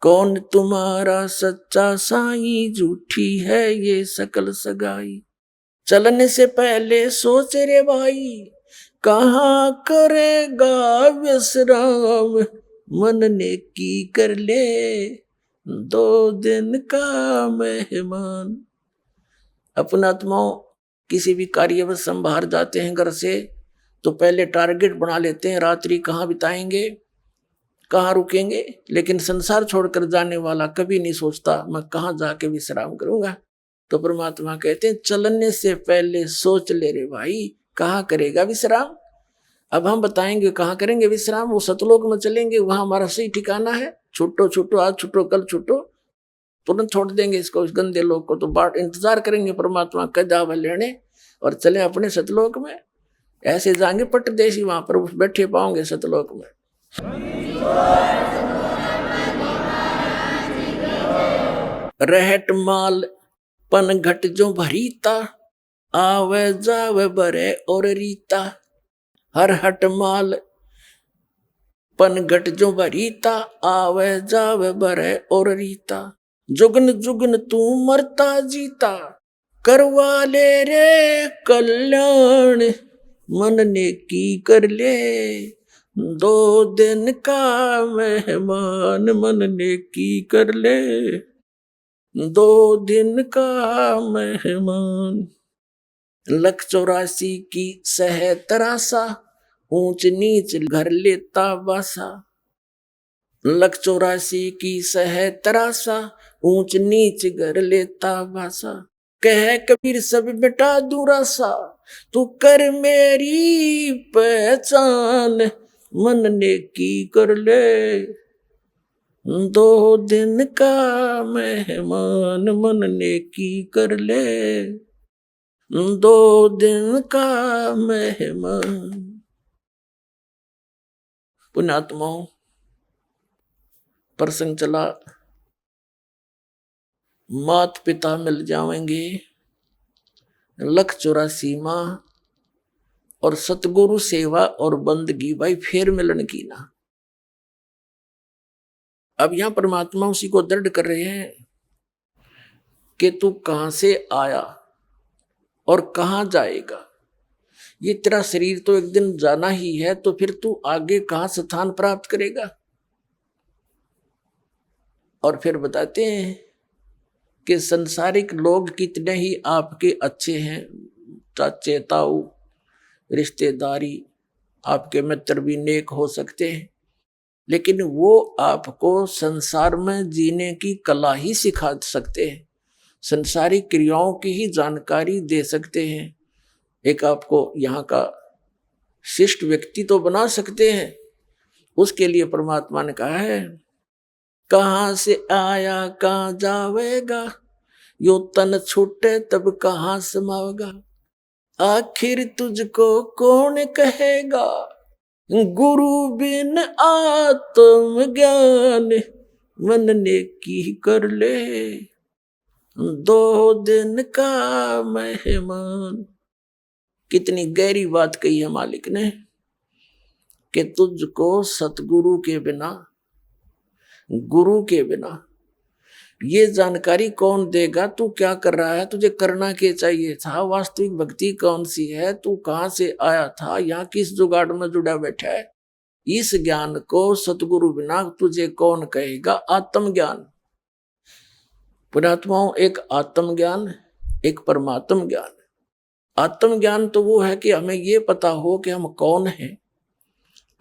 कौन तुम्हारा सच्चा साईं, झूठी है ये सकल सगाई। चलने से पहले सोच रे भाई, कहाँ करेगा विश्राम, मन ने की कर ले 2 दिन का मेहमान। अपना आत्माओं किसी भी कार्य में संभार जाते हैं घर से, तो पहले टारगेट बना लेते हैं, रात्रि कहाँ बिताएंगे, कहाँ रुकेंगे। लेकिन संसार छोड़कर जाने वाला कभी नहीं सोचता मैं कहाँ जाके विश्राम करूंगा। तो परमात्मा कहते हैं चलने से पहले सोच ले रे भाई, कहाँ करेगा विश्राम। अब हम बताएंगे कहाँ करेंगे विश्राम, वो सतलोक में चलेंगे, वहां हमारा सही ठिकाना है। छुट्टो छुट्टो, आज छुट्टो कल छुट्टो, तुरंत छोड़ देंगे इसको, इस गंदे लोग को। तो बाट इंतजार करेंगे परमात्मा का जावा लेने और चले अपने सतलोक में। ऐसे जाएंगे पट्टदेशी, वहां पर बैठे पाओगे सतलोक में। रहट माल पन घट जो भरीता, आवे जावे बरे और रीता। हर हट माल पन घट जो भरीता, आवे जावे बरे और रीता। जुगन जुगन तू मरता जीता, करवा ले रे कल्याण, मन ने की कर ले 2 दिन का मेहमान। मन ने की कर ले 2 दिन का मेहमान। 184 की सह तरासा, ऊंच नीच घर लेता बासा। 184 की सह तरासा, ऊंच नीच घर लेता बासा। कह कबीर सब बेटा दूरासा, तू कर मेरी पहचान, मन ने की कर ले 2 दिन का मेहमान। मन ने की कर ले 2 दिन का मेहमान। पुण्यात्माओं, प्रसंग चला, मात पिता मिल जाएंगे, 184 माँ और सतगुरु सेवा और बंदगी, भाई फिर मिलन की ना। अब यहां परमात्मा उसी को दृढ़ कर रहे हैं कि तू कहां से आया और कहां जाएगा। ये तेरा शरीर तो एक दिन जाना ही है, तो फिर तू आगे कहां स्थान प्राप्त करेगा। और फिर बताते हैं कि संसारिक लोग कितने ही आपके अच्छे हैं, चाचे ताऊ रिश्तेदारी, आपके मित्र भी नेक हो सकते हैं, लेकिन वो आपको संसार में जीने की कला ही सिखा सकते हैं, संसारिक क्रियाओं की ही जानकारी दे सकते हैं। एक आपको यहाँ का शिष्ट व्यक्ति तो बना सकते हैं। उसके लिए परमात्मा ने कहा है, कहाँ से आया कहाँ जावेगा, यो तन छूटे तब कहाँ समावेगा। आखिर तुझको कौन कहेगा, गुरु बिन आत्म ज्ञान, मन ने की कर ले 2 दिन का मेहमान। कितनी गहरी बात कही है मालिक ने कि तुझको सतगुरु के बिना, गुरु के बिना ये जानकारी कौन देगा, तू क्या कर रहा है, तुझे करना क्या चाहिए था, वास्तविक भक्ति कौन सी है, तू कहां से आया था, यहाँ किस जुगाड़ में जुड़ा बैठा है। इस ज्ञान को सतगुरु बिना तुझे कौन कहेगा। आत्मज्ञान, पुण्यात्माओं, एक आत्मज्ञान, एक परमात्म ज्ञान। आत्मज्ञान तो वो है कि हमें ये पता हो कि हम कौन हैं,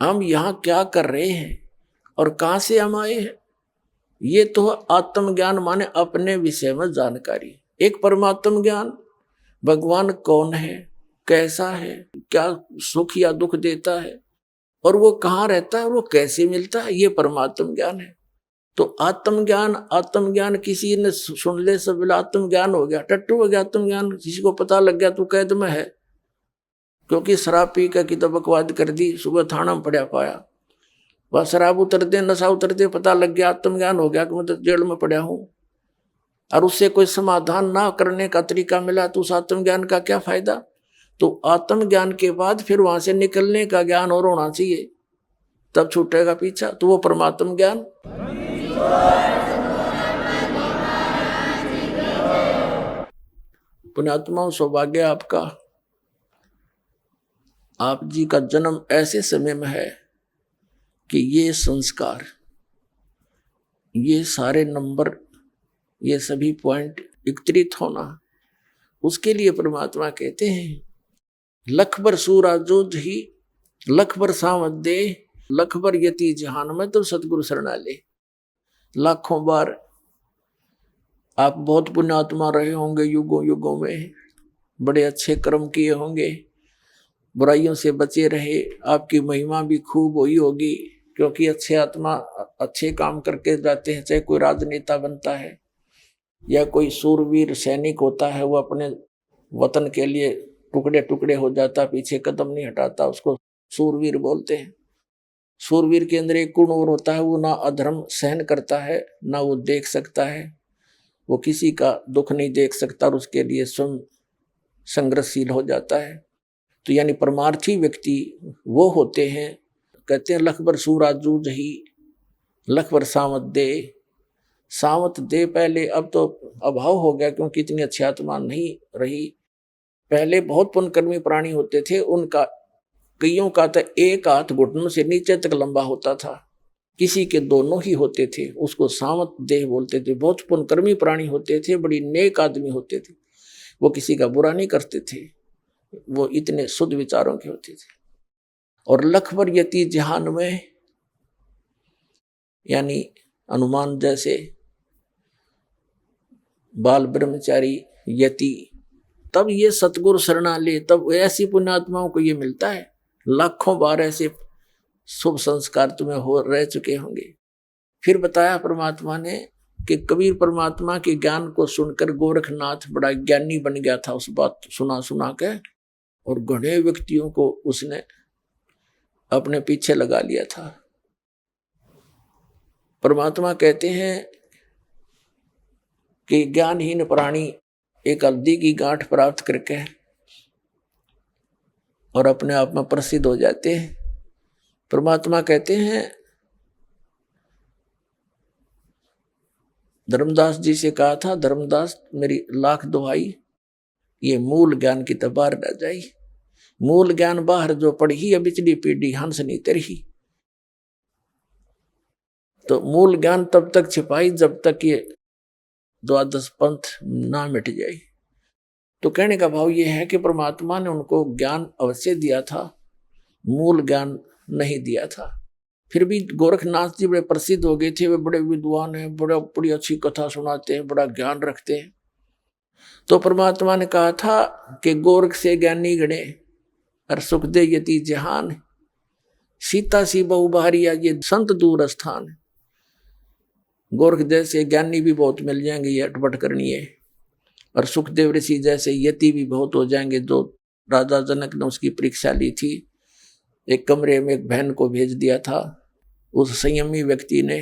हम यहाँ क्या कर रहे हैं और कहाँ से हम आए हैं। ये तो आत्मज्ञान माने अपने विषय में जानकारी। एक परमात्म ज्ञान, भगवान कौन है, कैसा है, क्या सुख या दुख देता है, और वो कहाँ रहता है, वो कैसे मिलता है, ये परमात्म ज्ञान है। तो आत्मज्ञान किसी ने सुन ले सब बोला आत्मज्ञान हो गया, टट्टू हो गया आत्मज्ञान। किसी को पता लग गया तो कैद में है, क्योंकि शराब पी कर की तो बकवाद कर दी, सुबह थाना में पड़ा पाया। वह शराब उतरते नशा उतरते पता लग गया आत्मज्ञान हो गया कि मैं तो जेल में पड़ा हूं, और उससे कोई समाधान ना करने का तरीका मिला तो उस आत्मज्ञान का क्या फायदा। तो आत्मज्ञान के बाद फिर वहां से निकलने का ज्ञान और होना चाहिए, तब छूटेगा पीछा। तो वो परमात्म ज्ञान। पुण्यात्माओं, सौभाग्य आपका, आप जी का जन्म ऐसे समय में है कि ये संस्कार, ये सारे नंबर, ये सभी पॉइंट एकत्रित होना, उसके लिए परमात्मा कहते हैं लख बर सूरा जोज ही लख बर सावत दे लख बर यति जहान में तो सतगुरु शरणा ले। लाखों बार आप बहुत पुण्यात्मा रहे होंगे, युगों युगों में बड़े अच्छे कर्म किए होंगे, बुराइयों से बचे रहे, आपकी महिमा भी खूब हुई होगी, क्योंकि अच्छे आत्मा अच्छे काम करके जाते हैं। चाहे कोई राजनेता बनता है या कोई सूरवीर सैनिक होता है, वो अपने वतन के लिए टुकड़े टुकड़े हो जाता, पीछे कदम नहीं हटाता, उसको सूरवीर बोलते हैं। सूरवीर के अंदर एक गुण और होता है, वो ना अधर्म सहन करता है, ना वो देख सकता है, वो किसी का दुख नहीं देख सकता और उसके लिए स्वयं संघर्षशील हो जाता है। तो यानी परमार्थी व्यक्ति वो होते हैं, कहते हैं लख बर सूरा जूझ ही लख बर सावत दे। सावत दे पहले, अब तो अभाव हो गया क्योंकि इतनी अच्छी आत्मा नहीं रही। पहले बहुत पुण्यकर्मी प्राणी होते थे, उनका कईयों का तो एक हाथ घुटनों से नीचे तक लंबा होता था, किसी के दोनों ही होते थे, उसको सावत देह बोलते थे। बहुत पुण्यकर्मी प्राणी होते थे, बड़ी नेक आदमी होते थे, वो किसी का बुरा नहीं करते थे, वो इतने शुद्ध विचारों के होते थे। और लख बर यति जहान में, यानी हनुमान जैसे बाल ब्रह्मचारी यति, तब ये सतगुरु शरणा ले, तब ऐसी पुण्यात्माओं को ये मिलता है। लाखों बार ऐसे शुभ संस्कार तुम्हें हो रह चुके होंगे। फिर बताया परमात्मा ने कि कबीर परमात्मा के ज्ञान को सुनकर गोरखनाथ बड़ा ज्ञानी बन गया था, उस बात सुना सुना के, और घने व्यक्तियों को उसने अपने पीछे लगा लिया था। परमात्मा कहते हैं कि ज्ञानहीन प्राणी एक हल्दी की गांठ प्राप्त करके और अपने आप में प्रसिद्ध हो जाते हैं। परमात्मा कहते हैं, धर्मदास जी से कहा था, धर्मदास मेरी लाख दुहाई, ये मूल ज्ञान की तबार न जाई। मूल ज्ञान बाहर जो पढ़ी, अब पिछली पीढ़ी हंस नहीं तरही। तो मूल ज्ञान तब तक छिपाई जब तक ये द्वादश पंथ ना मिट जाए। तो कहने का भाव ये है कि परमात्मा ने उनको ज्ञान अवश्य दिया था, मूल ज्ञान नहीं दिया था। फिर भी गोरखनाथ जी बड़े प्रसिद्ध हो गए थे, वे बड़े विद्वान हैं, बड़ी अच्छी कथा सुनाते हैं, बड़ा ज्ञान रखते हैं। तो परमात्मा ने कहा था कि गोरख से ज्ञानी गणे और सुख दे यति जहान, सीता सी बहु बारिया ये संत दूर स्थान। गोरख जैसे ज्ञानी भी बहुत मिल जाएंगे, ये अटपट करनी है, और सुखदेव ऋषि जैसे यति भी बहुत हो जाएंगे। जो राजा जनक ने उसकी परीक्षा ली थी, एक कमरे में एक बहन को भेज दिया था, उस संयमी व्यक्ति ने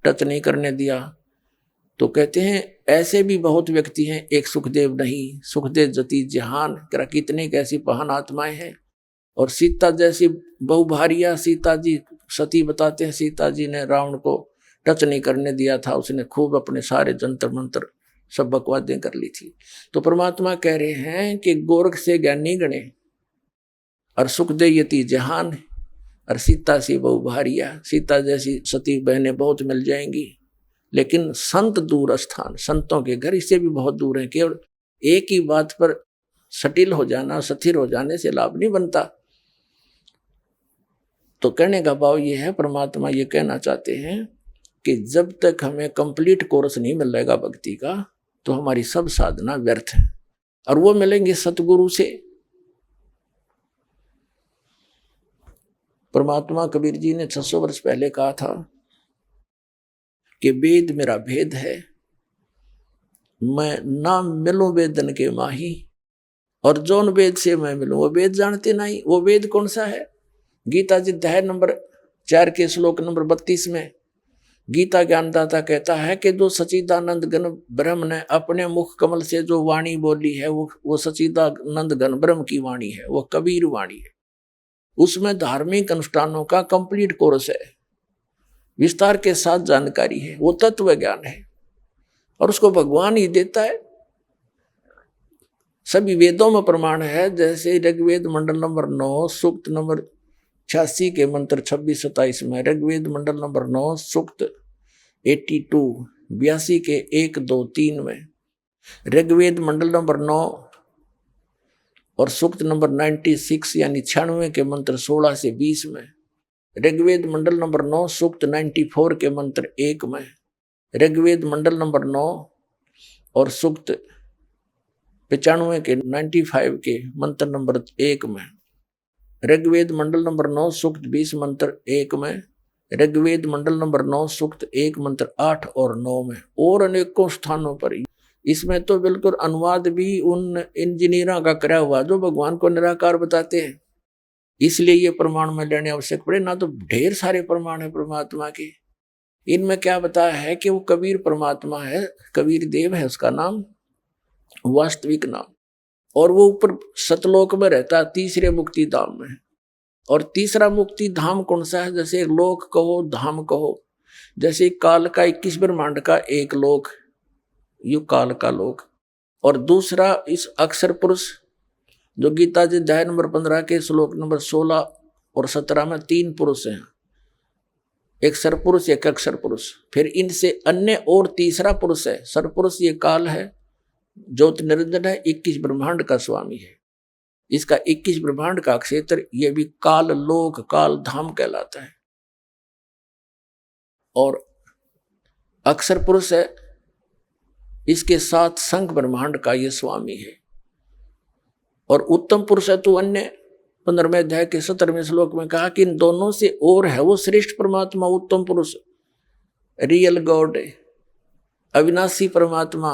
टच नहीं करने दिया। तो कहते हैं ऐसे भी बहुत व्यक्ति हैं, एक सुखदेव नहीं, सुखदेव जति जहान, कितने कैसी पहान आत्माएं हैं। और सीता जैसी बहुभारिया, सीता जी सती बताते हैं, सीता जी ने रावण को टच नहीं करने दिया था, उसने खूब अपने सारे जंतर मंत्र सब बकवादें कर ली थी। तो परमात्मा कह रहे हैं कि गोरख से ज्ञानी गणे और सुख दे यति जहान, और सीता सी बहुभारिया, सीता जैसी सती बहनें बहुत मिल जाएंगी, लेकिन संत दूर स्थान, संतों के घर इससे भी बहुत दूर है। केवल एक ही बात पर सटिल हो जाना, स्थिर हो जाने से लाभ नहीं बनता। तो कहने का भाव ये है, परमात्मा ये कहना चाहते हैं कि जब तक हमें कंप्लीट कोर्स नहीं मिलेगा भक्ति का, तो हमारी सब साधना व्यर्थ है। और वो मिलेंगे सतगुरु से। परमात्मा कबीर जी ने 600 वर्ष पहले कहा था कि वेद मेरा भेद है, मैं ना मिलूं वेदन के माही, और जौन वेद से मैं मिलूं वो वेद जानते नहीं। वो वेद कौन सा है? गीता जी अध्याय नंबर 4 के श्लोक नंबर 32 में गीता ज्ञानदाता कहता है कि जो सच्चिदानंद घन ब्रह्म ने अपने मुख कमल से जो वाणी बोली है वो सच्चिदानंद घन ब्रह्म की वाणी है, वो कबीर वाणी है। उसमें धार्मिक अनुष्ठानों का कंप्लीट कोर्स है, विस्तार के साथ जानकारी है, वो तत्व ज्ञान है और उसको भगवान ही देता है। सभी वेदों में प्रमाण है, जैसे ऋग्वेद मंडल नंबर 9 सूक्त नंबर 86 के मंत्र 26-27 में, ऋग्वेद मंडल नंबर 9 सूक्त 82 के 1, 2, 3 में, ऋग्वेद मंडल नंबर 9 और सूक्त नंबर 96 यानी 96 के मंत्र 16 से 20 में, ऋग्वेद मंडल नंबर 9 सूक्त 94 के मंत्र 1 में, ऋग्वेद मंडल नंबर 9 और सूक्त 95 के 95 के मंत्र नंबर 1 में, ऋग्वेद मंडल नंबर 9 सूक्त 20 मंत्र 1 में, ऋग्वेद मंडल नंबर 9 सूक्त 1 मंत्र 8 और 9 में, और अनेकों स्थानों पर। इसमें तो बिल्कुल अनुवाद भी उन इंजीनियरों का करा हुआ जो भगवान को निराकार बताते हैं। इसलिए ये प्रमाण में लेने आवश्यक पड़े ना, तो ढेर सारे प्रमाण है परमात्मा के। इनमें क्या बताया है कि वो कबीर परमात्मा है, कबीर देव है उसका नाम, वास्तविक नाम, और वो ऊपर सतलोक में रहता है, तीसरे मुक्ति धाम में। और तीसरा मुक्ति धाम कौन सा है? जैसे लोक कहो, धाम कहो, जैसे काल का 21 ब्रह्मांड का एक लोक, यु काल का लोक, और दूसरा इस अक्षर पुरुष जो गीता जी अध्याय नंबर 15 के श्लोक नंबर 16 और 17 में 3 पुरुष हैं, एक सरपुरुष एक अक्षर पुरुष, फिर इनसे अन्य और तीसरा पुरुष है। सरपुरुष ये काल है, ज्योति निरंजन है, 21 ब्रह्मांड का स्वामी है। इसका 21 ब्रह्मांड का क्षेत्र ये भी काल लोक काल धाम कहलाता है। और अक्षर पुरुष है, इसके साथ संघ ब्रह्मांड का ये स्वामी है। और उत्तम पुरुष है तो अन्य 15वें अध्याय के 17वें श्लोक में कहा कि इन दोनों से और है वो श्रेष्ठ परमात्मा, उत्तम पुरुष, रियल गॉड, अविनाशी परमात्मा,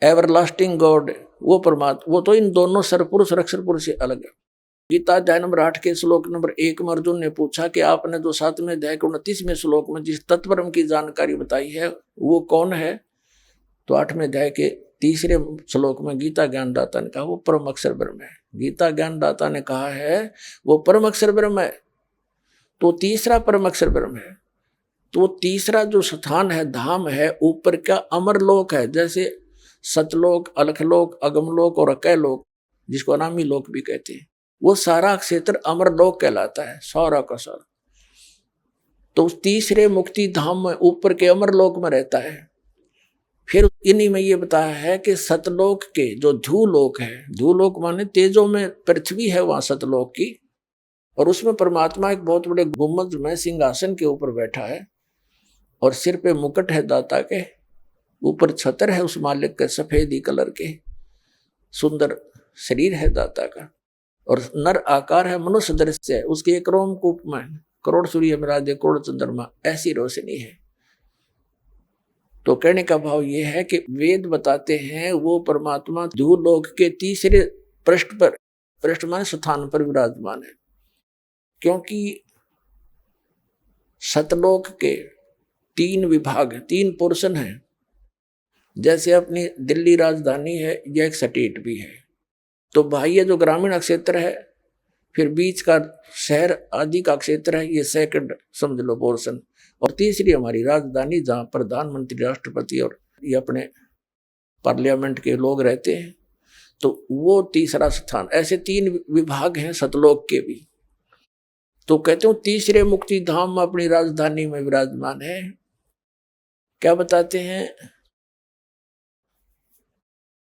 एवरलास्टिंग गॉड, वो परमात्मा, वो तो इन दोनों सरपुरुष और अक्षर पुरुष से अलग है। गीता अध्याय नंबर 8 के श्लोक नंबर 1 में अर्जुन ने पूछा कि आपने जो 7वें अध्याय के 29वें श्लोक में जिस तत्परम की जानकारी बताई है वो कौन है? तो 8वें अध्याय के 3रे श्लोक में गीता ज्ञानदाता ने कहा वो परम अक्षर ब्रह्म है। गीता ज्ञानदाता ने कहा है वो परम अक्षर ब्रह्म है, तो तीसरा परम अक्षर ब्रह्म है। तो तीसरा जो स्थान है, धाम है, ऊपर का अमरलोक है, जैसे सतलोक, अलखलोक, अगमलोक और अकैलोक, जिसको अनामी लोक भी कहते हैं, वो सारा क्षेत्र अमरलोक कहलाता है, सारा का सारा। तो उस तीसरे मुक्ति धाम में ऊपर के अमरलोक में रहता है। फिर इन्हीं में ये बताया है कि सतलोक के जो ध्रुवलोक है, ध्रुवलोक माने तेजों में पृथ्वी है वहां सतलोक की, और उसमें परमात्मा एक बहुत बड़े गुम्बद में सिंहासन के ऊपर बैठा है और सिर पे मुकुट है दाता के, ऊपर छतर है उस मालिक के सफेदी कलर के, सुंदर शरीर है दाता का, और नर आकार है, मनुष्य दृश्य है, उसके एक रोमकूप में करोड़ सूर्य मिराजे करोड़ चंद्रमा, ऐसी रोशनी है। तो कहने का भाव ये है कि वेद बताते हैं वो परमात्मा ध्रुवलोक के तीसरे पृष्ठ पर, पृष्ठ माने स्थान पर विराजमान है, क्योंकि सतलोक के 3 विभाग, 3 पोर्शन हैं। जैसे अपनी दिल्ली राजधानी है, यह एक स्टेट भी है, तो बाह्य जो ग्रामीण क्षेत्र है, फिर बीच का शहर आदि का क्षेत्र है, ये सेकंड समझ लो पोर्शन, और तीसरी हमारी राजधानी जहाँ प्रधानमंत्री, राष्ट्रपति और ये अपने पार्लियामेंट के लोग रहते हैं, तो वो तीसरा स्थान। ऐसे 3 विभाग हैं सतलोक के भी। तो कहते हो तीसरे मुक्ति धाम में अपनी राजधानी में विराजमान है। क्या बताते हैं?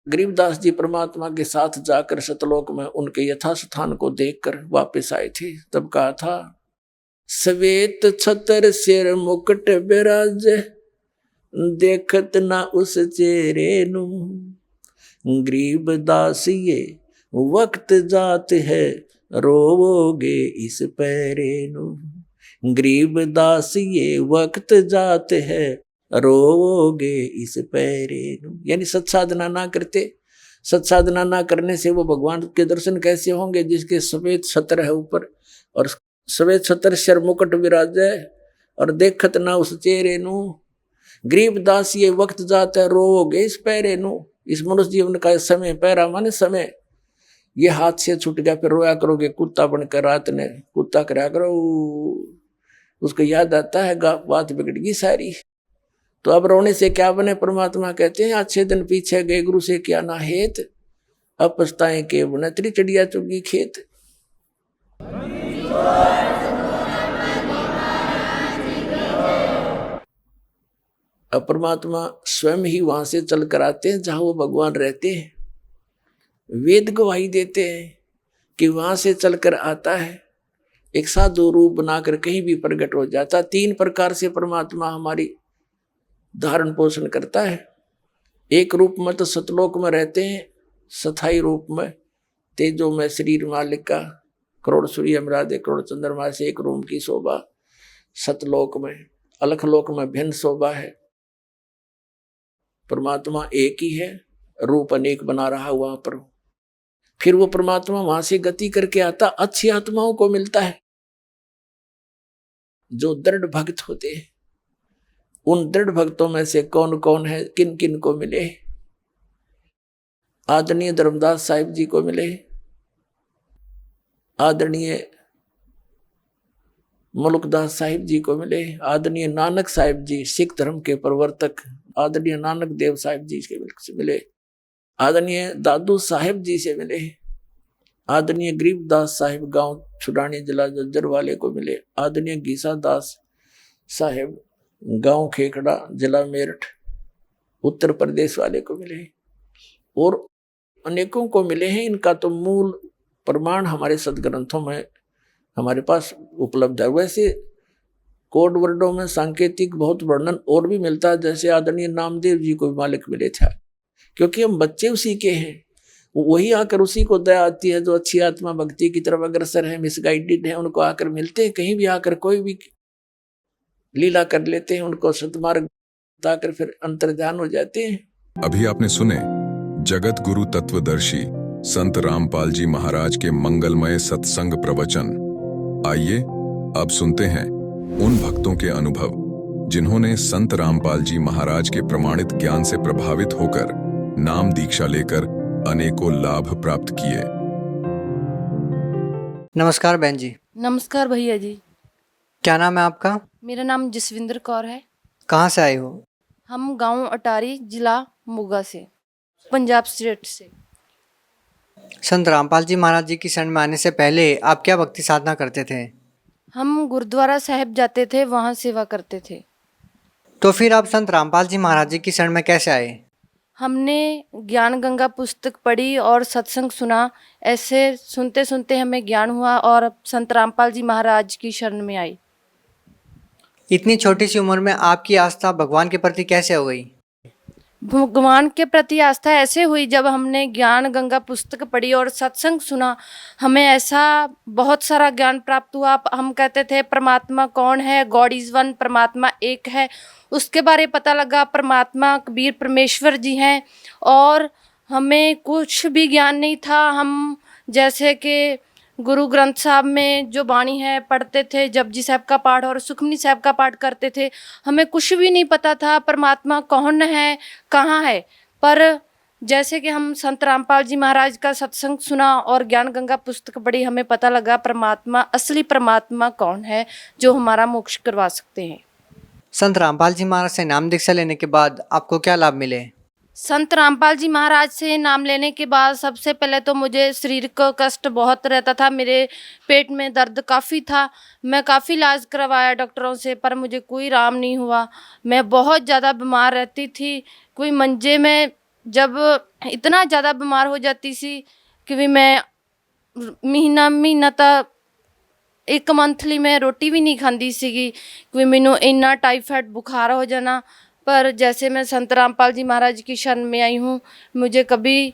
गरीबदास जी परमात्मा के साथ जाकर सतलोक में उनके यथास्थान को देखकर वापस आए थे, तब कहा था श्वेत छतर सिर मुकुट बिराज, देखत ना उस चेहरे नु, गरीबदास ये वक्त जात है रोवोगे इस पैरे नु। गरीब दास ये वक्त जात है, रोवोगे इस पैरे नु। यानी सत्साधना ना करते, सत्साधना ना करने से वो भगवान के दर्शन कैसे होंगे जिसके सफेद छत्र है ऊपर, और सफेद छत्र सिर मुकुट विराजे और देखत ना उस चेहरे नु। गरीब दास ये वक्त जाता है, रोओगे इस पैरे नु। इस मनुष्य जीवन का समय, पैरा माने समय, ये हाथ से छूट गया फिर रोया करोगे कुत्ता बनकर रात ने, कुत्ता करा करो, उसको याद आता है बात बिगड़ गई सारी। तो अब रोने से क्या बने, परमात्मा कहते हैं अच्छे दिन पीछे गए गुरु से क्या ना हेत, अब पछताएं के बने तेरी चिड़िया चुगी खेत। अब परमात्मा स्वयं ही वहां से चल कर आते हैं जहां वो भगवान रहते हैं। वेद गवाही देते हैं कि वहां से चलकर आता है, एक साधु रूप बनाकर कहीं भी प्रकट हो जाता। 3 प्रकार से परमात्मा हमारी धारण पोषण करता है। एक रूप में तो सतलोक में रहते हैं, स्थायी रूप में तेजो में शरीर मालिक का, करोड़ सूर्य मरादे करोड़ चंद्रमा से एक रूम की शोभा। सतलोक में, अलखलोक में भिन्न शोभा है। परमात्मा एक ही है, रूप अनेक बना रहा वहां पर। फिर वो परमात्मा वहां से गति करके आता, अच्छी आत्माओं को मिलता है जो दृढ़ भक्त होते हैं। उन दृढ़ भक्तों में से कौन कौन है, किन किन को मिले? आदरणीय धर्मदास साहिब जी को मिले, आदरणीय मुल्कदास साहिब जी को मिले, आदरणीय नानक साहिब जी सिख धर्म के प्रवर्तक, आदरणीय नानक देव साहिब जी से मिले, आदरणीय दादू साहिब जी से मिले, आदरणीय गरीबदास साहिब गांव छुड़ानी जिला जज्जर वाले को मिले, आदरणीय गीसा दास साहिब गांव खेखड़ा जिला मेरठ उत्तर प्रदेश वाले को मिले, और अनेकों को मिले हैं। इनका तो मूल प्रमाण हमारे सदग्रंथों में हमारे पास उपलब्ध है। वैसे कोड वर्डों में सांकेतिक बहुत वर्णन और भी मिलता है, जैसे आदरणीय नामदेव जी को भी मालिक मिले थे, क्योंकि हम बच्चे उसी के हैं। वही आकर उसी को दया आती है जो अच्छी आत्मा भक्ति की तरफ अग्रसर है, मिसगाइडेड है, उनको आकर मिलते हैं। कहीं भी आकर कोई भी लीला कर लेते हैं, उनको सतमार्ग बताकर फिर अंतर्ध्यान हो जाते हैं। अभी आपने सुने जगत गुरु तत्वदर्शी संत रामपाल जी महाराज के मंगलमय सत्संग प्रवचन। आइए अब सुनते हैं उन भक्तों के अनुभव जिन्होंने संत रामपाल जी महाराज के प्रमाणित ज्ञान से प्रभावित होकर नाम दीक्षा लेकर अनेकों लाभ प्राप्त किए। नमस्कार बहन जी। नमस्कार भैया जी। क्या नाम है आपका? मेरा नाम जसविंदर कौर है। कहाँ से आए हो? हम गांव अटारी जिला मोगा से, पंजाब स्टेट से। संत रामपाल जी महाराज जी की शरण में आने से पहले आप क्या भक्ति साधना करते थे? हम गुरुद्वारा साहिब जाते थे, वहाँ सेवा करते थे। तो फिर आप संत रामपाल जी महाराज जी की शरण में कैसे आए? हमने ज्ञान गंगा पुस्तक पढ़ी और सत्संग सुना। ऐसे सुनते सुनते हमें ज्ञान हुआ और संत रामपाल जी महाराज की शरण में आई। इतनी छोटी सी उम्र में आपकी आस्था भगवान के प्रति कैसे हो गई? भगवान के प्रति आस्था ऐसे हुई जब हमने ज्ञान गंगा पुस्तक पढ़ी और सत्संग सुना। हमें ऐसा बहुत सारा ज्ञान प्राप्त हुआ। हम कहते थे परमात्मा कौन है, गॉड इज़ वन, परमात्मा एक है। उसके बारे पता लगा परमात्मा कबीर परमेश्वर जी हैं, और हमें कुछ भी ज्ञान नहीं था। हम जैसे कि गुरु ग्रंथ साहब में जो बाणी है पढ़ते थे, जपजी साहब का पाठ और सुखमनी साहब का पाठ करते थे। हमें कुछ भी नहीं पता था परमात्मा कौन है, कहाँ है। पर जैसे कि हम संत रामपाल जी महाराज का सत्संग सुना और ज्ञान गंगा पुस्तक पढ़ी, हमें पता लगा परमात्मा, असली परमात्मा कौन है जो हमारा मोक्ष करवा सकते हैं। संत रामपाल जी महाराज से नाम दीक्षा लेने के बाद आपको क्या लाभ मिले? संत रामपाल जी महाराज से नाम लेने के बाद सबसे पहले तो मुझे शरीर का कष्ट बहुत रहता था। मेरे पेट में दर्द काफ़ी था। मैं काफ़ी इलाज करवाया डॉक्टरों से, पर मुझे कोई आराम नहीं हुआ। मैं बहुत ज़्यादा बीमार रहती थी। कोई मंजे में जब इतना ज़्यादा बीमार हो जाती थी कि मैं महीना तक एक मंथली में रोटी भी नहीं खाती सीगी, कि मैनू इन्ना टाइफाइड बुखार हो जाना। पर जैसे मैं संत रामपाल जी महाराज की शरण में आई हूँ, मुझे कभी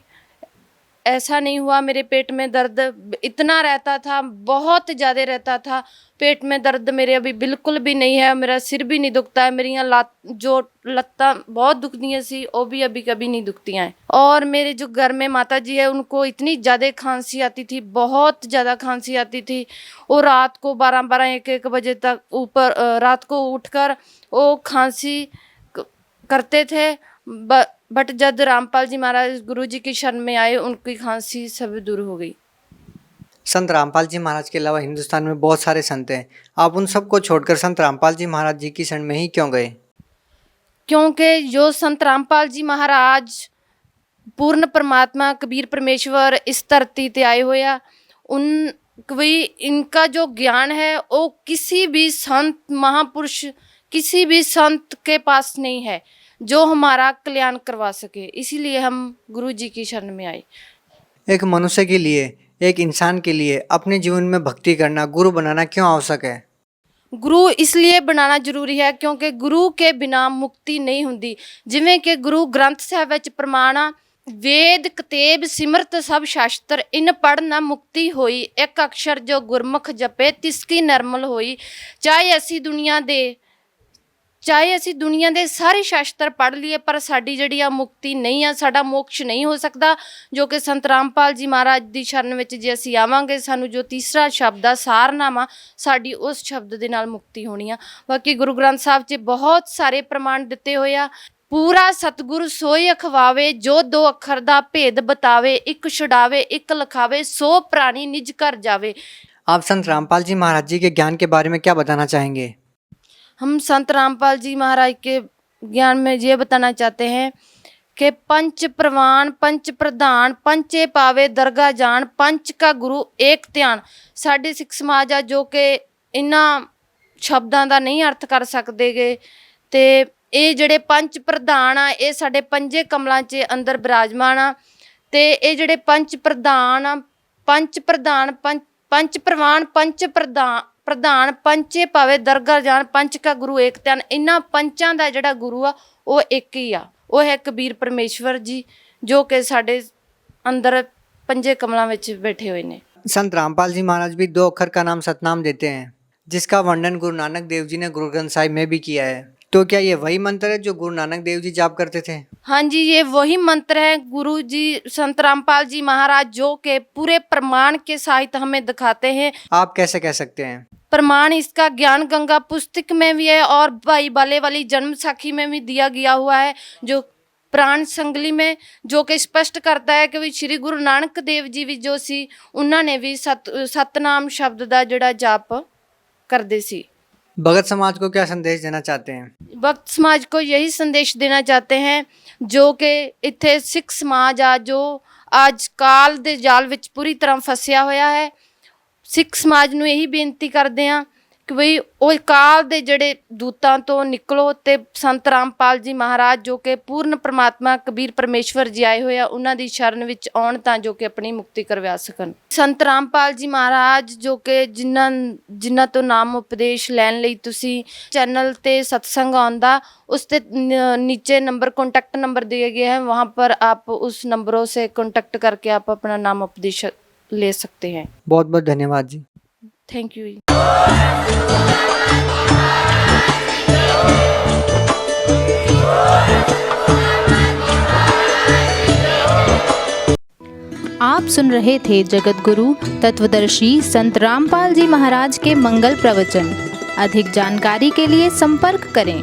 ऐसा नहीं हुआ। मेरे पेट में दर्द इतना रहता था, बहुत ज़्यादा रहता था। पेट में दर्द मेरे अभी बिल्कुल भी नहीं है। मेरा सिर भी नहीं दुखता है। मेरी यहाँ लत्ता बहुत दुखती सी, वो भी अभी कभी नहीं दुखती हैं। और मेरे जो घर में माता जी है, उनको इतनी ज़्यादा खांसी आती थी, बहुत ज़्यादा खांसी आती थी। वो रात को 12-12, 1-1 बजे तक ऊपर रात को उठकर वो खांसी करते थे। बट जब रामपाल जी महाराज गुरु जी की शरण में आए, उनकी खांसी सब दूर हो गई। संत रामपाल जी महाराज के अलावा हिंदुस्तान में बहुत सारे संत हैं, आप उन सबको छोड़कर संत रामपाल जी महाराज जी की शरण में ही क्यों गए? क्योंकि जो संत रामपाल जी महाराज पूर्ण परमात्मा कबीर परमेश्वर इस धरती ते आए हुए आ, उन कोई इनका जो ज्ञान है वो किसी भी संत महापुरुष, किसी भी संत के पास नहीं है जो हमारा कल्याण करवा सके। इसीलिए हम गुरु जी की शरण में आए। एक मनुष्य के लिए, एक इंसान के लिए अपने जीवन में भक्ति करना, गुरु बनाना क्यों आवश्यक है? गुरु इसलिए बनाना जरूरी है क्योंकि गुरु के बिना मुक्ति नहीं होती। जिवें कि गुरु ग्रंथ साहिब विच प्रमाण आ, वेद कतेब सिमरत सब शास्त्र, इन पढ़ न मुक्ति होई, एक अक्षर जो गुरमुख जपे तिसकी निर्मल होई। चाहे असी दुनिया दे सारे शास्त्र पढ़ लिए, पर साडी जिहड़ी आ मुक्ति नहीं आ, साडा मोक्ष नहीं हो सकता। जो कि संत रामपाल जी महाराज दी शरण विच जे असीं आवांगे, सानू जो तीसरा शब्द आ सारनामा, साडी उस शब्द दे नाल मुक्ति होनी आ। बाकी गुरु ग्रंथ साहिब 'च बहुत सारे प्रमाण दिते होए आ। पूरा सतगुरु सोई अखवावे, जो 2 अखर दा भेद बतावे, एक छुड़ावे एक लिखावे, सो प्राणी निज कर जावे। आप संत रामपाल जी महाराज जी के ज्ञान के बारे में क्या बताना चाहेंगे? हम संत रामपाल जी महाराज के ज्ञान में ये बताना चाहते हैं कि पंच प्रवान पंच प्रधान, पंचे पावे दरगाह जान, पंच का गुरु एक ध्यान। साडे सिख समाज आ जो कि इन्हां शब्दां दा नहीं अर्थ कर सकदे गे, ते ये जिहड़े पंच प्रधान आ, ये साडे पंजे कमलां च अंदर विराजमान आ। ते ये जिहड़े पंच प्रधान आ, पंच प्रवान पंच प्रधान, पंचे पावे दरगाह जान, पंच का गुरु एक ध्यान। इन्हां पंचां दा जिहड़ा गुरु आ वो एक ही आ, वो है कबीर परमेश्वर जी, जो कि साडे अंदर पंजे कमलां विच बैठे हुए ने। संत रामपाल जी महाराज भी 2 अक्षर का नाम सतनाम देते हैं, जिसका वर्णन गुरु नानक देव जी ने गुरु ग्रंथ साहिब में भी किया है। तो क्या ये वही मंत्र है जो गुरु नानक देव जी जाप करते थे? हाँ जी, ये वही मंत्र है। गुरु जी संत रामपाल जी महाराज जो के पूरे प्रमाण के साहित्य हमें दिखाते हैं। आप कैसे कह सकते हैं? प्रमाण इसका ज्ञान गंगा पुस्तक में भी है और भाई बाले वाली जन्म साखी में भी दिया गया हुआ है, जो प्राण संगली में, जो कि स्पष्ट करता है कि श्री गुरु नानक देव जी भी जो सी, उन्होंने भी सतनाम शब्द का जिहड़ा जाप करते सी। भगत समाज को क्या संदेश देना चाहते हैं? भगत समाज को यही संदेश देना चाहते हैं जो कि इत्थे सिख समाज आ जो आज काल दे जाल विच पूरी तरह फसिया होया है। सिख समाज नूं यही बेनती करते हैं कि बई ਉਹ ਕਾਲ ਦੇ ਜਿਹੜੇ ਦੂਤਾਂ ਤੋਂ ਨਿਕਲੋ ਤੇ ਸੰਤ ਰਾਮਪਾਲ ਜੀ ਮਹਾਰਾਜ ਜੋ ਕਿ ਪੂਰਨ ਪਰਮਾਤਮਾ ਕਬੀਰ ਪਰਮੇਸ਼ਵਰ ਜੀ ਆਏ ਹੋਏ ਆ, ਉਹਨਾਂ ਦੀ ਸ਼ਰਨ ਵਿੱਚ ਆਉਣ ਤਾਂ ਜੋ ਕਿ ਆਪਣੀ ਮੁਕਤੀ ਕਰਵਾ ਸਕਣ। ਸੰਤ ਰਾਮਪਾਲ ਜੀ ਮਹਾਰਾਜ ਜੋ ਕਿ ਜਿਨ੍ਹਾਂ ਤੋਂ ਨਾਮ ਉਪਦੇਸ਼ ਲੈਣ ਲਈ ਤੁਸੀਂ चैनल ਤੇ सत्संग आंदा, उस ते नीचे नंबर कॉन्टैक्ट नंबर दिए गए हैं, वहाँ पर आप उस नंबरों से कॉन्टैक्ट करके आप अपना नाम उपदेश ले सकते हैं। बहुत बहुत धन्यवाद जी। Thank you. आप सुन रहे थे जगत गुरु तत्वदर्शी संत रामपाल जी महाराज के मंगल प्रवचन। अधिक जानकारी के लिए संपर्क करें